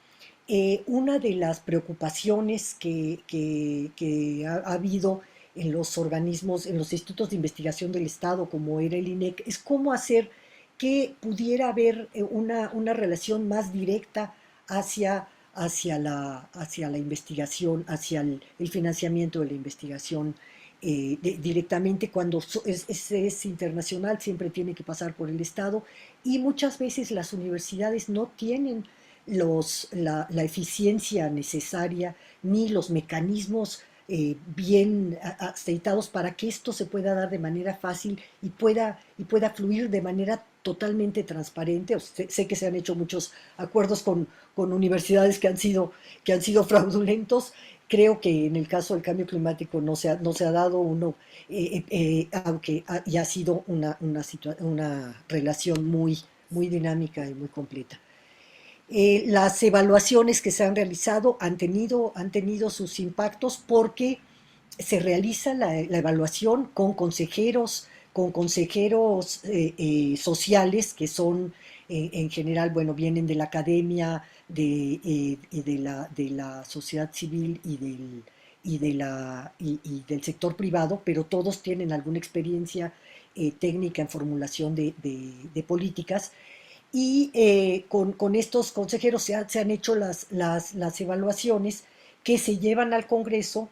Una de las preocupaciones que ha habido en los organismos, en los institutos de investigación del Estado, como era el INEC, es cómo hacer que pudiera haber una relación más directa hacia la investigación, hacia el financiamiento de la investigación directamente. Cuando es internacional siempre tiene que pasar por el Estado y muchas veces las universidades no tienen la eficiencia necesaria ni los mecanismos bien aceitados para que esto se pueda dar de manera fácil y pueda fluir de manera totalmente transparente. Sé que se han hecho muchos acuerdos con universidades que han sido fraudulentos. Creo que en el caso del cambio climático no se ha dado uno, aunque ha sido una relación muy dinámica y muy completa. Las evaluaciones que se han realizado han tenido sus impactos porque se realiza la evaluación con consejeros sociales que son en general, bueno, vienen de la academia, de la sociedad civil y del sector privado, pero todos tienen alguna experiencia técnica en formulación de políticas. Y con estos consejeros se han hecho las evaluaciones que se llevan al Congreso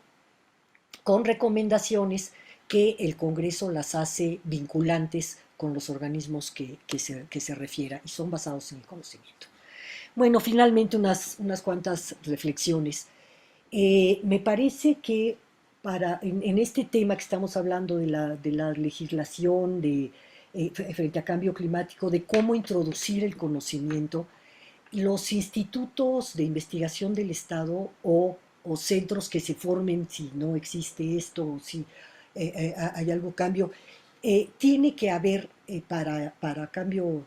con recomendaciones que el Congreso las hace vinculantes con los organismos que se refiera y son basados en el conocimiento. Bueno, finalmente unas cuantas reflexiones. Me parece que en este tema que estamos hablando de la legislación frente a cambio climático, de cómo introducir el conocimiento, los institutos de investigación del Estado o centros que se formen si no existe esto o si hay algo cambio, tiene que haber para cambio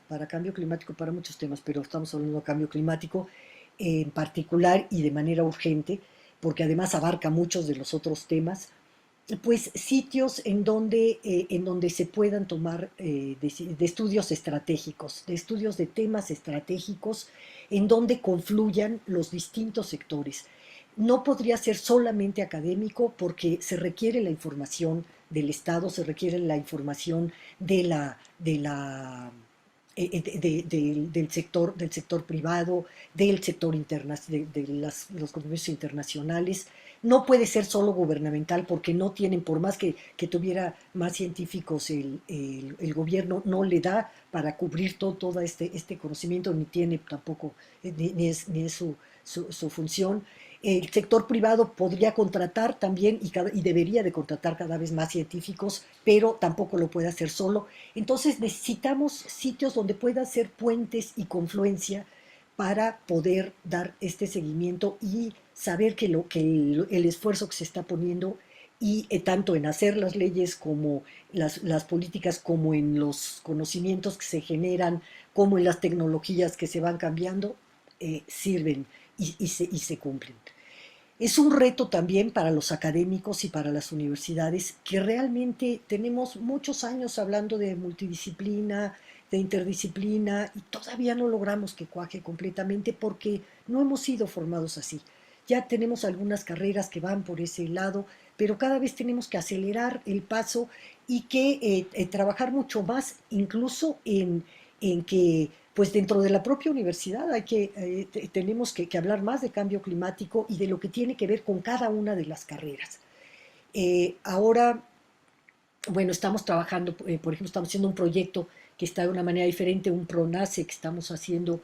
climático, para muchos temas, pero estamos hablando de cambio climático en particular y de manera urgente, porque además abarca muchos de los otros temas, pues sitios en donde se puedan tomar de estudios estratégicos, de estudios de temas estratégicos, en donde confluyan los distintos sectores. No podría ser solamente académico porque se requiere la información del Estado, se requiere la información del sector privado, del sector los comercios internacionales. No puede ser solo gubernamental porque no tienen, por más que tuviera más científicos, el gobierno no le da para cubrir todo este conocimiento, ni tiene tampoco, ni es su función. El sector privado podría contratar también y debería de contratar cada vez más científicos, pero tampoco lo puede hacer solo. Entonces necesitamos sitios donde pueda ser puentes y confluencia para poder dar este seguimiento y saber que el esfuerzo que se está poniendo y tanto en hacer las leyes como las políticas, como en los conocimientos que se generan, como en las tecnologías que se van cambiando, sirven y se cumplen. Es un reto también para los académicos y para las universidades que realmente tenemos muchos años hablando de multidisciplina, de interdisciplina y todavía no logramos que cuaje completamente porque no hemos sido formados así. Ya tenemos algunas carreras que van por ese lado, pero cada vez tenemos que acelerar el paso y que trabajar mucho más, incluso en que pues dentro de la propia universidad tenemos que hablar más de cambio climático y de lo que tiene que ver con cada una de las carreras. Ahora, bueno, estamos trabajando, por ejemplo, estamos haciendo un proyecto que está de una manera diferente, un PRONACE que estamos haciendo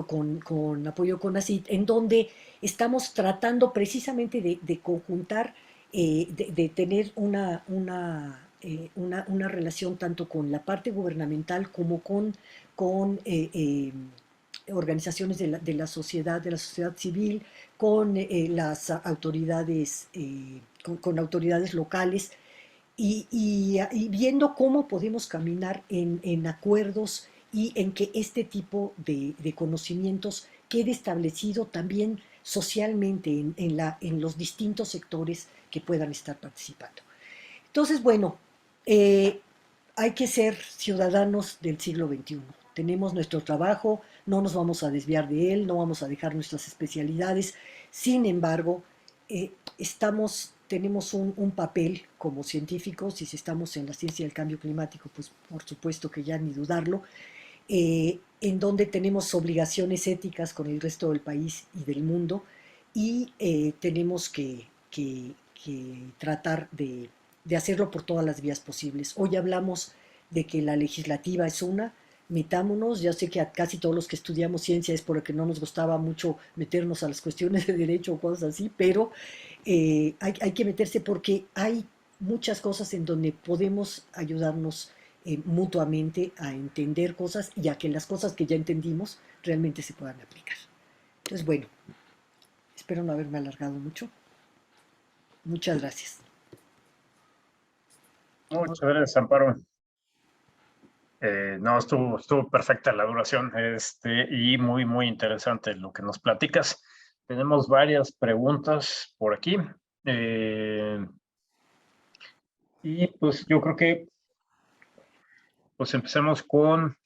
con apoyo con ACID, en donde estamos tratando precisamente de conjuntar, de tener una relación tanto con la parte gubernamental como con organizaciones de la sociedad civil, con las autoridades, con autoridades locales y viendo cómo podemos caminar en acuerdos y en que este tipo de conocimientos quede establecido también socialmente en los distintos sectores que puedan estar participando. Entonces, bueno, eh, hay que ser ciudadanos del siglo XXI. Tenemos nuestro trabajo, no nos vamos a desviar de él, no vamos a dejar nuestras especialidades. Sin embargo, tenemos un papel como científicos, y si estamos en la ciencia del cambio climático, pues por supuesto que ya ni dudarlo, en donde tenemos obligaciones éticas con el resto del país y del mundo, y tenemos que tratar de hacerlo por todas las vías posibles. Hoy hablamos de que la legislativa es una, metámonos, ya sé que a casi todos los que estudiamos ciencia es porque no nos gustaba mucho meternos a las cuestiones de derecho o cosas así, pero hay que meterse porque hay muchas cosas en donde podemos ayudarnos mutuamente a entender cosas y a que las cosas que ya entendimos realmente se puedan aplicar. Entonces, bueno, espero no haberme alargado mucho. Muchas gracias. Muchas gracias, Amparo. No, estuvo perfecta la duración, y muy, muy interesante lo que nos platicas. Tenemos varias preguntas por aquí. Y pues yo creo que pues empecemos con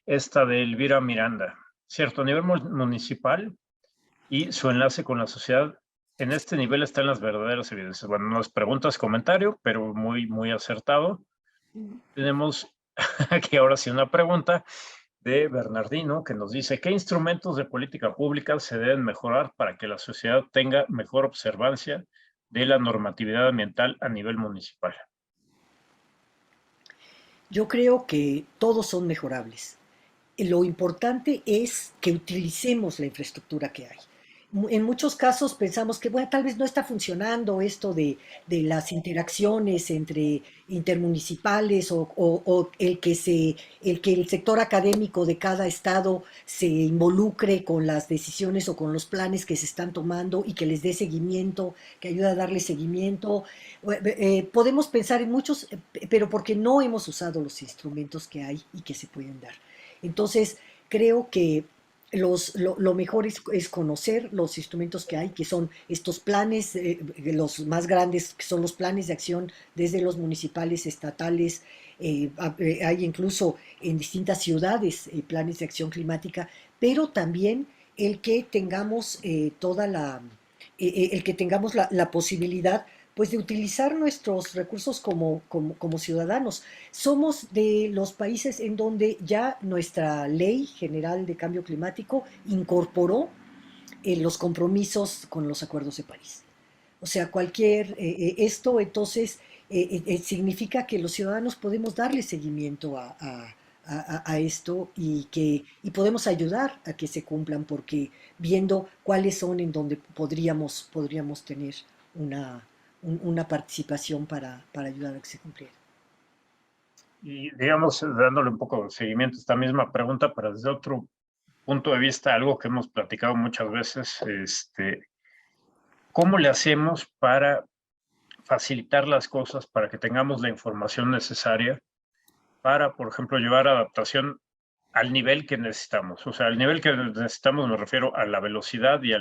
esta de Elvira Miranda. Cierto, a nivel municipal y su enlace con la sociedad, en este nivel están las verdaderas evidencias. Bueno, no es pregunta, es comentario, pero muy, muy acertado. Tenemos aquí ahora sí una pregunta. de Bernardino, que nos dice: ¿qué instrumentos de política pública se deben mejorar para que la sociedad tenga mejor observancia de la normatividad ambiental a nivel municipal? Yo creo que todos son mejorables. Lo importante es que utilicemos la infraestructura que hay. En muchos casos pensamos que, bueno, tal vez no está funcionando esto de las interacciones entre intermunicipales o el que el sector académico de cada estado se involucre con las decisiones o con los planes que se están tomando y que les dé seguimiento, que ayude a darle seguimiento. Podemos pensar en muchos, pero porque no hemos usado los instrumentos que hay y que se pueden dar. Entonces, creo que lo mejor es conocer los instrumentos que hay, que son estos planes, los más grandes, que son los planes de acción desde los municipales, estatales, hay incluso en distintas ciudades planes de acción climática, pero también el que tengamos el que tengamos la posibilidad pues de utilizar nuestros recursos como ciudadanos. Somos de los países en donde ya nuestra ley general de cambio climático incorporó los compromisos con los acuerdos de París. O sea, esto entonces significa que los ciudadanos podemos darle seguimiento a esto y podemos ayudar a que se cumplan porque viendo cuáles son en donde podríamos tener una participación para ayudar a que se cumpliera. Y digamos, dándole un poco de seguimiento a esta misma pregunta, pero desde otro punto de vista, algo que hemos platicado muchas veces, ¿cómo le hacemos para facilitar las cosas, para que tengamos la información necesaria para, por ejemplo, llevar adaptación al nivel que necesitamos? O sea, al nivel que necesitamos me refiero a la velocidad y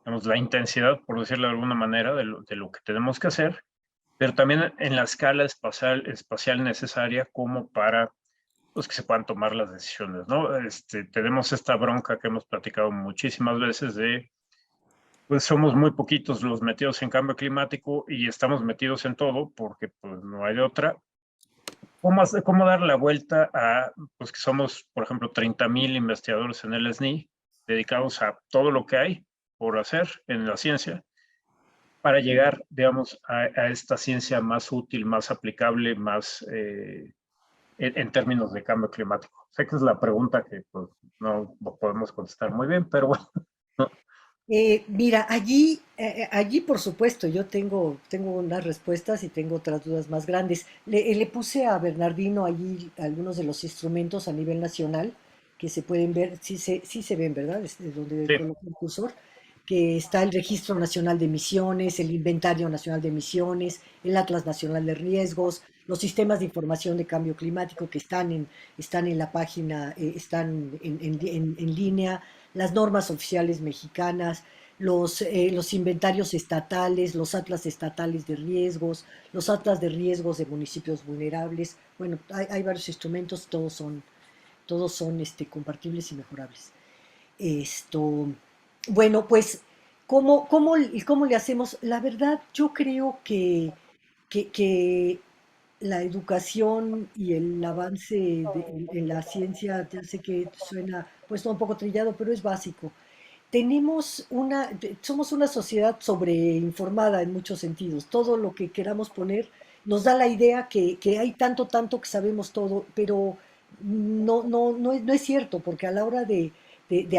digamos, la intensidad, por decirlo de alguna manera, de lo que tenemos que hacer, pero también en la escala espacial necesaria como para pues, que se puedan tomar las decisiones, ¿no? Tenemos esta bronca que hemos platicado muchísimas veces de, pues somos muy poquitos los metidos en cambio climático y estamos metidos en todo porque pues no hay de otra. ¿Cómo dar la vuelta a, pues que somos, por ejemplo, 30,000 investigadores en el SNI dedicados a todo lo que hay por hacer en la ciencia para llegar, digamos, a esta ciencia más útil, más aplicable, más en términos de cambio climático? Sé que es la pregunta que pues, no podemos contestar muy bien, pero bueno. Mira, allí por supuesto yo tengo unas respuestas y tengo otras dudas más grandes. Le puse a Bernardino allí algunos de los instrumentos a nivel nacional que se pueden ver, sí se ven, ¿verdad? Donde Sí, coloco el cursor, que está el Registro Nacional de Emisiones, el Inventario Nacional de Emisiones, el Atlas Nacional de Riesgos, los sistemas de información de cambio climático que están en la página, están en línea, las normas oficiales mexicanas, los inventarios estatales, los atlas estatales de riesgos, los atlas de riesgos de municipios vulnerables. Bueno, hay varios instrumentos, todos son compartibles y mejorables. Esto, bueno, pues, ¿cómo le hacemos? La verdad, yo creo que la educación y el avance en la ciencia, ya sé que suena pues un poco trillado, pero es básico. Somos una sociedad sobreinformada en muchos sentidos. Todo lo que queramos poner nos da la idea que hay tanto que sabemos todo, pero no es cierto, porque a la hora de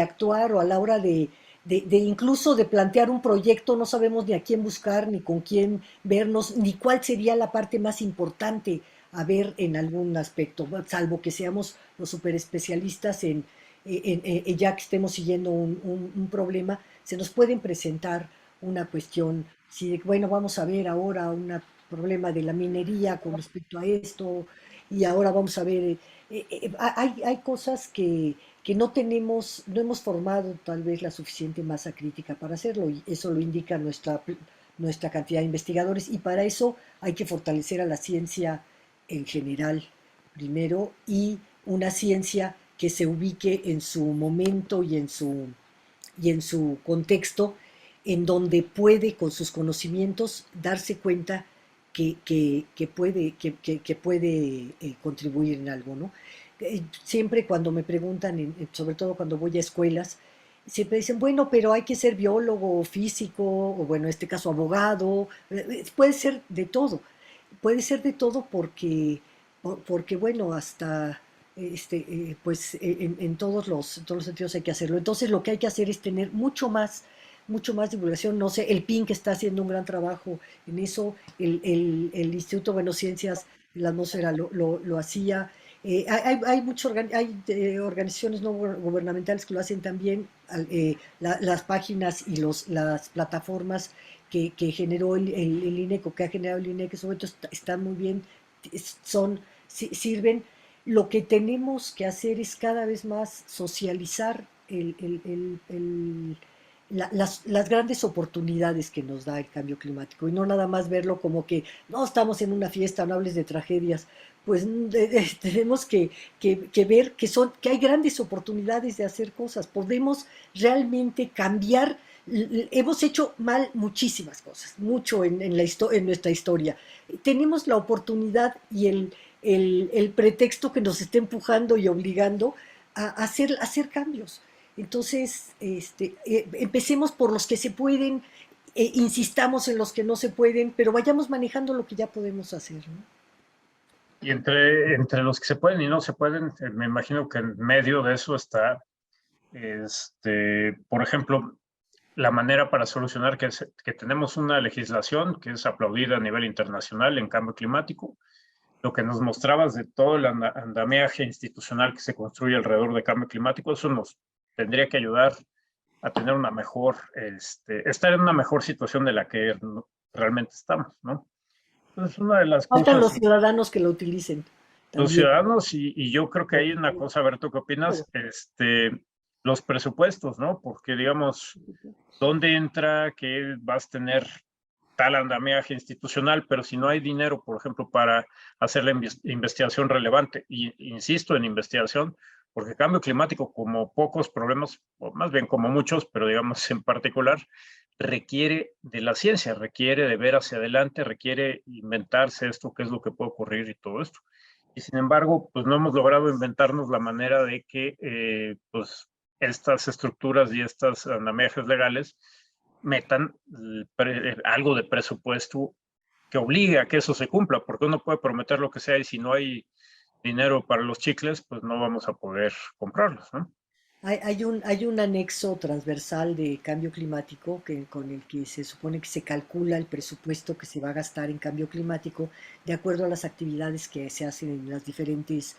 actuar o a la hora de incluso de plantear un proyecto no sabemos ni a quién buscar, ni con quién vernos, ni cuál sería la parte más importante a ver en algún aspecto, salvo que seamos los superespecialistas ya que estemos siguiendo un problema, se nos pueden presentar una cuestión, si bueno, vamos a ver ahora un problema de la minería con respecto a esto, y ahora vamos a ver, hay cosas que no hemos formado tal vez la suficiente masa crítica para hacerlo, y eso lo indica nuestra cantidad de investigadores, y para eso hay que fortalecer a la ciencia en general, primero, y una ciencia que se ubique en su momento y en su contexto, en donde puede, con sus conocimientos, darse cuenta que puede contribuir en algo, ¿no? Siempre cuando me preguntan, sobre todo cuando voy a escuelas, siempre dicen, bueno, pero hay que ser biólogo o físico, o bueno, en este caso abogado, puede ser de todo, puede ser de todo porque bueno, hasta pues en todos los sentidos hay que hacerlo. Entonces lo que hay que hacer es tener mucho más divulgación. No sé, el PIN que está haciendo un gran trabajo en eso, el Instituto Buenos Ciencias de la Atmósfera lo hacía. Hay muchas organizaciones no gubernamentales que lo hacen también, las páginas y las plataformas que generó el INEC, que ha generado el INEC, en ese momento están muy bien, sirven. Lo que tenemos que hacer es cada vez más socializar las grandes oportunidades que nos da el cambio climático y no nada más verlo como que no estamos en una fiesta, no hables de tragedias. Pues tenemos que ver que hay grandes oportunidades de hacer cosas. Podemos realmente cambiar. Hemos hecho mal muchísimas cosas, mucho en nuestra historia. Tenemos la oportunidad y el pretexto que nos está empujando y obligando hacer cambios. Entonces, empecemos por los que se pueden, insistamos en los que no se pueden, pero vayamos manejando lo que ya podemos hacer, ¿no? Y entre los que se pueden y no se pueden, me imagino que en medio de eso está, por ejemplo, la manera para solucionar que tenemos una legislación que es aplaudida a nivel internacional en cambio climático. Lo que nos mostrabas de todo el andamiaje institucional que se construye alrededor de cambio climático, eso nos tendría que ayudar a tener una mejor, estar en una mejor situación de la que realmente estamos, ¿no? Entonces, una de las Faltan cosas, los ciudadanos que lo utilicen los también. ciudadanos, y yo creo que hay una cosa, a ver, ¿tú qué opinas? Los presupuestos, ¿no? Porque, digamos, ¿dónde entra que vas a tener tal andamiaje institucional, pero si no hay dinero, por ejemplo, para hacer la investigación relevante, y insisto en investigación, porque cambio climático, como pocos problemas, o más bien como muchos, pero digamos en particular, requiere de la ciencia, requiere de ver hacia adelante, requiere inventarse esto, qué es lo que puede ocurrir y todo esto. Y sin embargo, pues no hemos logrado inventarnos la manera de que pues estas estructuras y estas andamiajes legales metan algo de presupuesto que obligue a que eso se cumpla, porque uno puede prometer lo que sea y si no hay dinero para los chicles, pues no vamos a poder comprarlos, ¿no? Hay un anexo transversal de cambio climático con el que se supone que se calcula el presupuesto que se va a gastar en cambio climático de acuerdo a las actividades que se hacen en los diferentes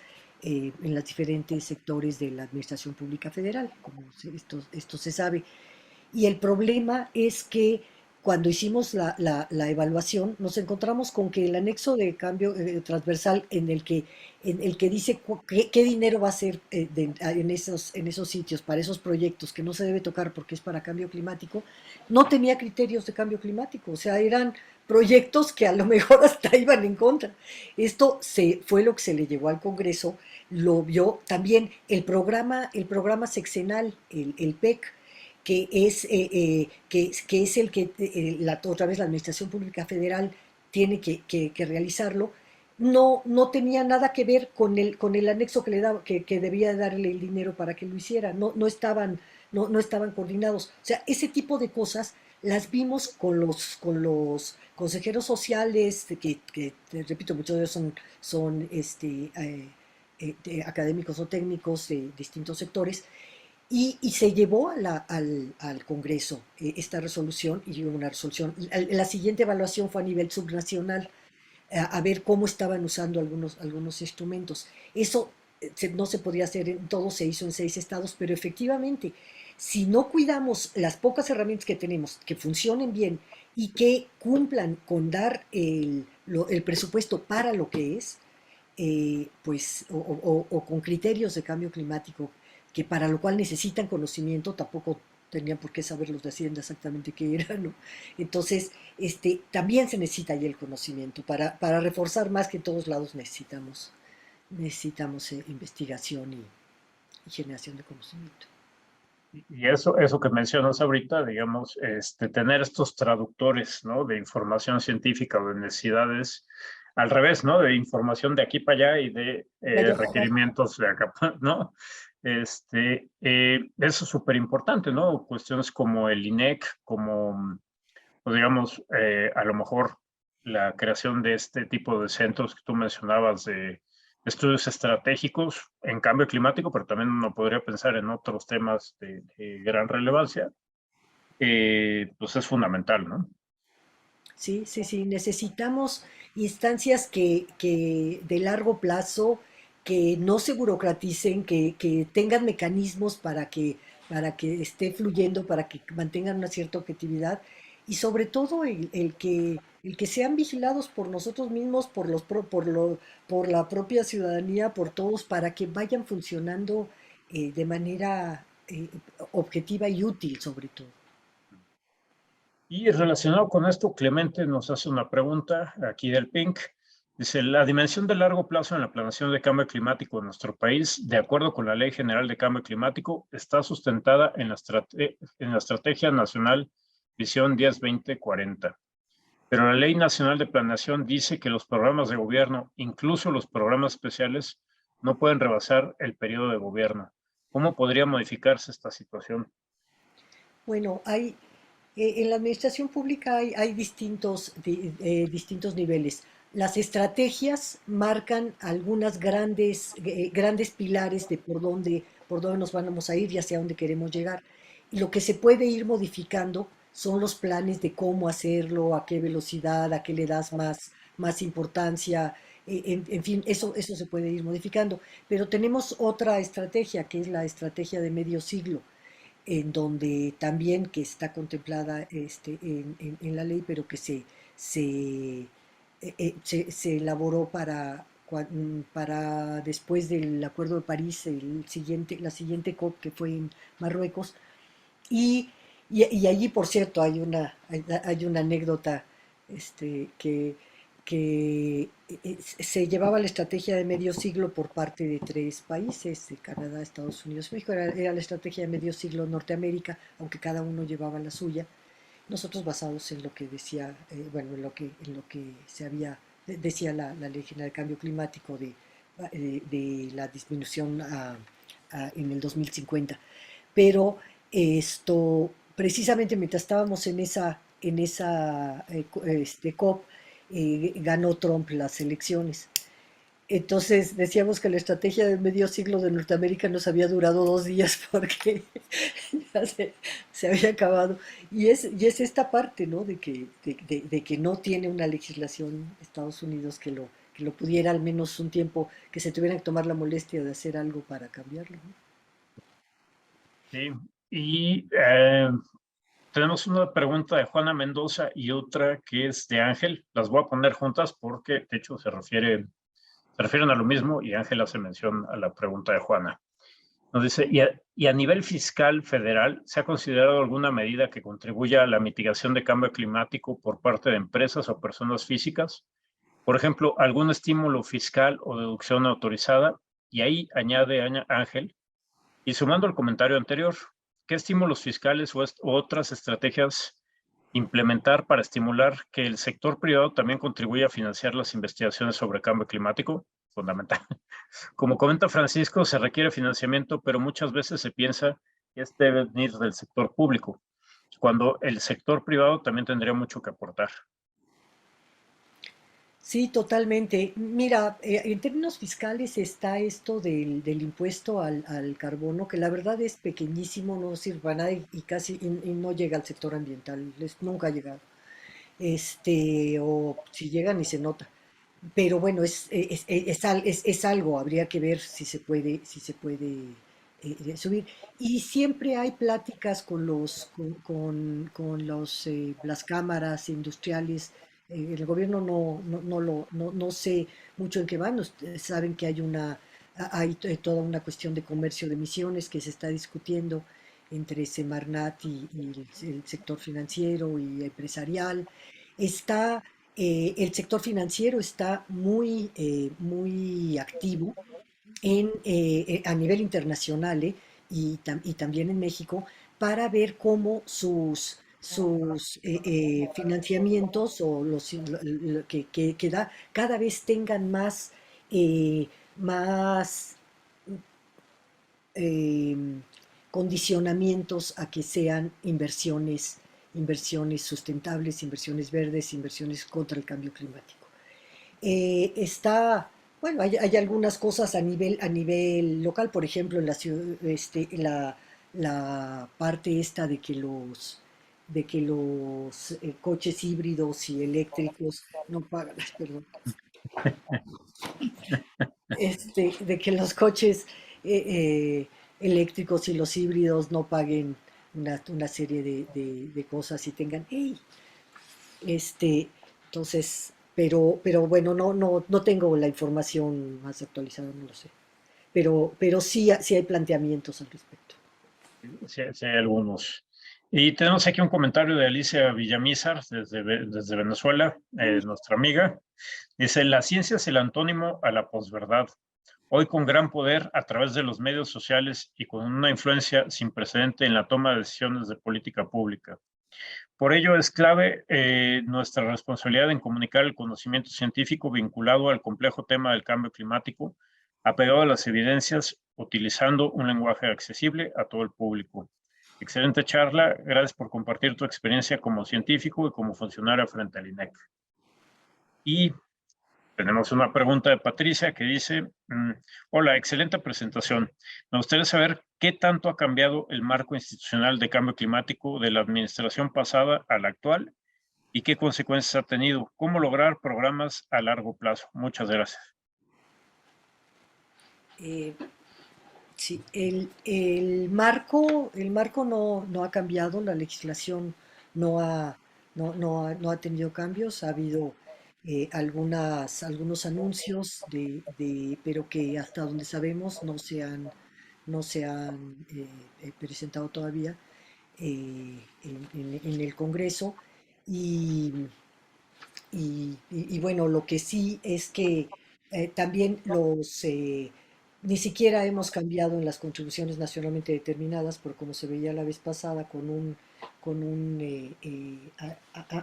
sectores de la Administración Pública Federal, como esto se sabe. Y el problema es que cuando hicimos la evaluación, nos encontramos con que el anexo de cambio transversal en el que dice qué dinero va a ser en esos sitios, para esos proyectos que no se debe tocar porque es para cambio climático, no tenía criterios de cambio climático. O sea, eran proyectos que a lo mejor hasta iban en contra. Fue lo que se le llevó al Congreso, lo vio también el programa sexenal, el PEC, que es el que otra vez la Administración Pública Federal tiene que realizarlo, no tenía nada que ver con el anexo que debía darle el dinero para que lo hiciera, no estaban coordinados. O sea, ese tipo de cosas las vimos con los consejeros sociales, que te repito, muchos de ellos son académicos o técnicos de distintos sectores, y se llevó al Congreso esta resolución y hubo una resolución. La siguiente evaluación fue a nivel subnacional, a ver cómo estaban usando algunos instrumentos. Eso no se podía hacer en todo, se hizo en 6 estados, pero efectivamente, si no cuidamos las pocas herramientas que tenemos, que funcionen bien y que cumplan con dar el presupuesto para lo que es, pues, o con criterios de cambio climático, que para lo cual necesitan conocimiento, tampoco tenían por qué saber los de Hacienda exactamente qué era, ¿no? Entonces, también se necesita ahí el conocimiento. Para reforzar más que en todos lados necesitamos investigación y generación de conocimiento. Y eso que mencionas ahorita, digamos, tener estos traductores, ¿no? De información científica o de necesidades al revés, ¿no? De información de aquí para allá y de de allá para acá. requerimientos de acá, ¿no? Eso es súper importante, ¿no? Cuestiones como el INEC, como, pues digamos, a lo mejor la creación de este tipo de centros que tú mencionabas de estudios estratégicos en cambio climático, pero también uno podría pensar en otros temas de gran relevancia, pues es fundamental, ¿no? Sí, sí, sí, necesitamos instancias que de largo plazo, que no se burocraticen, que tengan mecanismos para que esté fluyendo, para que mantengan una cierta objetividad y sobre todo el que sean vigilados por nosotros mismos, por la propia ciudadanía, por todos, para que vayan funcionando de manera objetiva y útil sobre todo. Y relacionado con esto, Clemente nos hace una pregunta aquí del PINC. Dice, la dimensión de largo plazo en la planeación de cambio climático en nuestro país, de acuerdo con la Ley General de Cambio Climático, está sustentada en la Estrategia Nacional Visión 10-20-40. Pero la Ley Nacional de Planeación dice que los programas de gobierno, incluso los programas especiales, no pueden rebasar el periodo de gobierno. ¿Cómo podría modificarse esta situación? Bueno, en la administración pública hay distintos niveles. Las estrategias marcan algunas grandes pilares de por dónde nos vamos a ir y hacia dónde queremos llegar. Y lo que se puede ir modificando son los planes de cómo hacerlo, a qué velocidad, a qué le das más importancia. En fin, eso se puede ir modificando. Pero tenemos otra estrategia, que es la estrategia de medio siglo en donde también que está contemplada en la ley, pero que se elaboró para después del Acuerdo de París, la siguiente COP que fue en Marruecos. Y, y allí, por cierto, hay una anécdota que se llevaba la estrategia de medio siglo por parte de tres países, de Canadá, Estados Unidos, México. Era la estrategia de medio siglo Norteamérica, aunque cada uno llevaba la suya. Nosotros basados en lo que decía, bueno, en lo que decía la Ley General de Cambio Climático de la disminución en el 2050. Pero precisamente mientras estábamos en esa COP, ganó Trump las elecciones. Entonces decíamos que la estrategia del medio siglo de Norteamérica nos había durado 2 días porque ya se había acabado. Y es esta parte, ¿no? De que no tiene una legislación Estados Unidos que lo pudiera al menos un tiempo, que se tuvieran que tomar la molestia de hacer algo para cambiarlo, ¿no? Sí, y tenemos una pregunta de Juana Mendoza y otra que es de Ángel. Las voy a poner juntas porque, de hecho, se refieren a lo mismo y Ángel hace mención a la pregunta de Juana. Nos dice, y a nivel fiscal federal, ¿se ha considerado alguna medida que contribuya a la mitigación de cambio climático por parte de empresas o personas físicas? Por ejemplo, algún estímulo fiscal o deducción autorizada. Y ahí añade Ángel, y sumando el comentario anterior, ¿qué estímulos fiscales o otras estrategias implementar para estimular que el sector privado también contribuya a financiar las investigaciones sobre cambio climático? Fundamental. Como comenta Francisco, se requiere financiamiento, pero muchas veces se piensa que este debe venir del sector público, cuando el sector privado también tendría mucho que aportar. Sí, totalmente. Mira, en términos fiscales está esto del impuesto al carbono, que la verdad es pequeñísimo, no sirve para nada y casi y no llega al sector ambiental, nunca ha llegado. O si llega ni se nota. Pero bueno, es algo, habría que ver si se puede subir. Y siempre hay pláticas con las cámaras industriales. El gobierno no sé mucho en qué van. Ustedes saben que hay toda una cuestión de comercio de emisiones que se está discutiendo entre Semarnat y el sector financiero y empresarial. Está el sector financiero está muy activo a nivel internacional y también en México para ver cómo sus financiamientos o que da, cada vez tengan más eh, condicionamientos a que sean inversiones sustentables, inversiones verdes, inversiones contra el cambio climático. Bueno, hay algunas cosas a nivel local, por ejemplo, en la ciudad, la parte esta de que los coches híbridos y eléctricos no pagan, perdón, de que los coches eh, eh, eléctricos y los híbridos no paguen una serie de cosas y tengan, hey, entonces, pero bueno, no tengo la información más actualizada, no lo sé. Pero sí, sí hay planteamientos al respecto. Sí, sí hay algunos. Y tenemos aquí un comentario de Alicia Villamizar desde Venezuela, nuestra amiga. Dice, la ciencia es el antónimo a la posverdad. Hoy con gran poder a través de los medios sociales y con una influencia sin precedente en la toma de decisiones de política pública. Por ello es clave nuestra responsabilidad en comunicar el conocimiento científico vinculado al complejo tema del cambio climático, apegado a las evidencias, utilizando un lenguaje accesible a todo el público. Excelente charla, gracias por compartir tu experiencia como científico y como funcionario frente al INEC. Y tenemos una pregunta de Patricia que dice, hola, excelente presentación. Me gustaría saber qué tanto ha cambiado el marco institucional de cambio climático de la administración pasada a la actual y qué consecuencias ha tenido. ¿Cómo lograr programas a largo plazo? Muchas gracias. Eh, sí, el marco no ha cambiado, la legislación no ha, no ha tenido cambios, ha habido algunos anuncios pero que hasta donde sabemos no se han presentado todavía en el Congreso. Y, y bueno, lo que sí es que también ni siquiera hemos cambiado en las contribuciones nacionalmente determinadas, por como se veía la vez pasada con un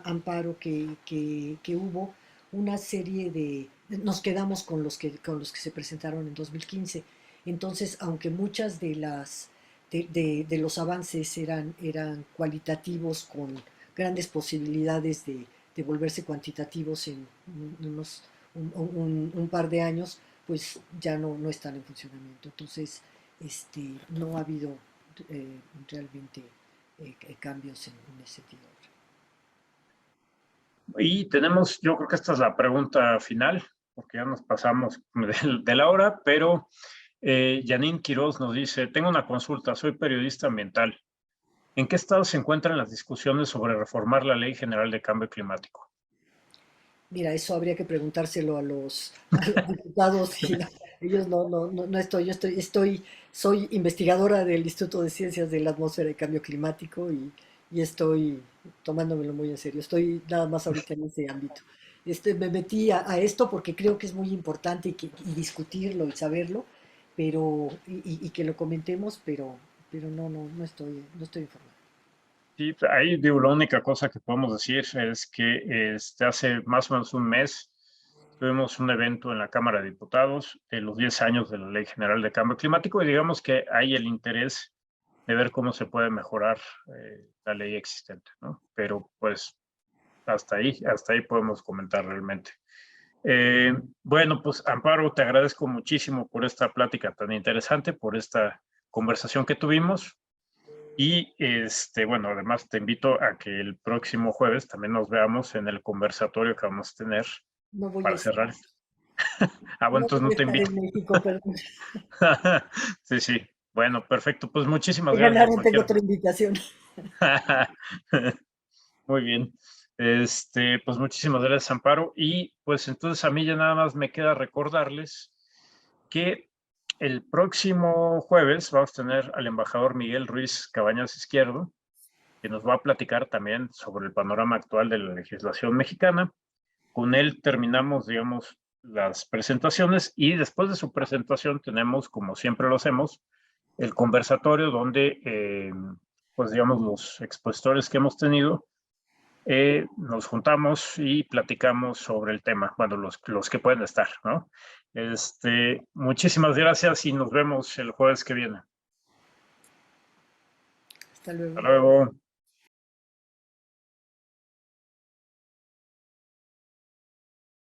amparo que hubo, una serie nos quedamos con los que se presentaron en 2015. Entonces, aunque muchas de los avances eran cualitativos con grandes posibilidades de volverse cuantitativos en un par de años, pues ya no están en funcionamiento. Entonces, no ha habido realmente cambios en ese sentido. Y tenemos, yo creo que esta es la pregunta final, porque ya nos pasamos de la hora, pero Janine Quiroz nos dice, tengo una consulta, soy periodista ambiental. ¿En qué estado se encuentran las discusiones sobre reformar la Ley General de Cambio Climático? Mira, eso habría que preguntárselo a los diputados y ellos no estoy, soy investigadora del Instituto de Ciencias de la Atmósfera y Cambio Climático y estoy tomándomelo muy en serio. Estoy nada más ahorita en ese ámbito. Me metí a esto porque creo que es muy importante y discutirlo y saberlo, y que lo comentemos, pero no estoy informada. Sí, ahí digo, la única cosa que podemos decir es que hace más o menos un mes tuvimos un evento en la Cámara de Diputados de los 10 años de la Ley General de Cambio Climático y digamos que hay el interés de ver cómo se puede mejorar la ley existente, ¿no? Pero pues hasta ahí podemos comentar realmente. Bueno, pues Amparo, te agradezco muchísimo por esta plática tan interesante, por esta conversación que tuvimos. Y bueno, además te invito a que el próximo jueves también nos veamos en el conversatorio que vamos a tener No voy a para estar, cerrar. Bueno, no entonces voy no a te estar invito. en México, perdón. Sí, sí. Bueno, perfecto. Pues muchísimas Me gracias de ganaron, tengo cualquier otra manera. invitación. Muy bien. Pues muchísimas gracias, Amparo. Y pues entonces a mí ya nada más me queda recordarles que el próximo jueves vamos a tener al embajador Miguel Ruiz Cabañas Izquierdo, que nos va a platicar también sobre el panorama actual de la legislación mexicana. Con él terminamos, digamos, las presentaciones y después de su presentación tenemos, como siempre lo hacemos, el conversatorio donde pues digamos, los expositores que hemos tenido, nos juntamos y platicamos sobre el tema, bueno, los que pueden estar, ¿no? Muchísimas gracias y nos vemos el jueves que viene. Hasta luego. Hasta luego.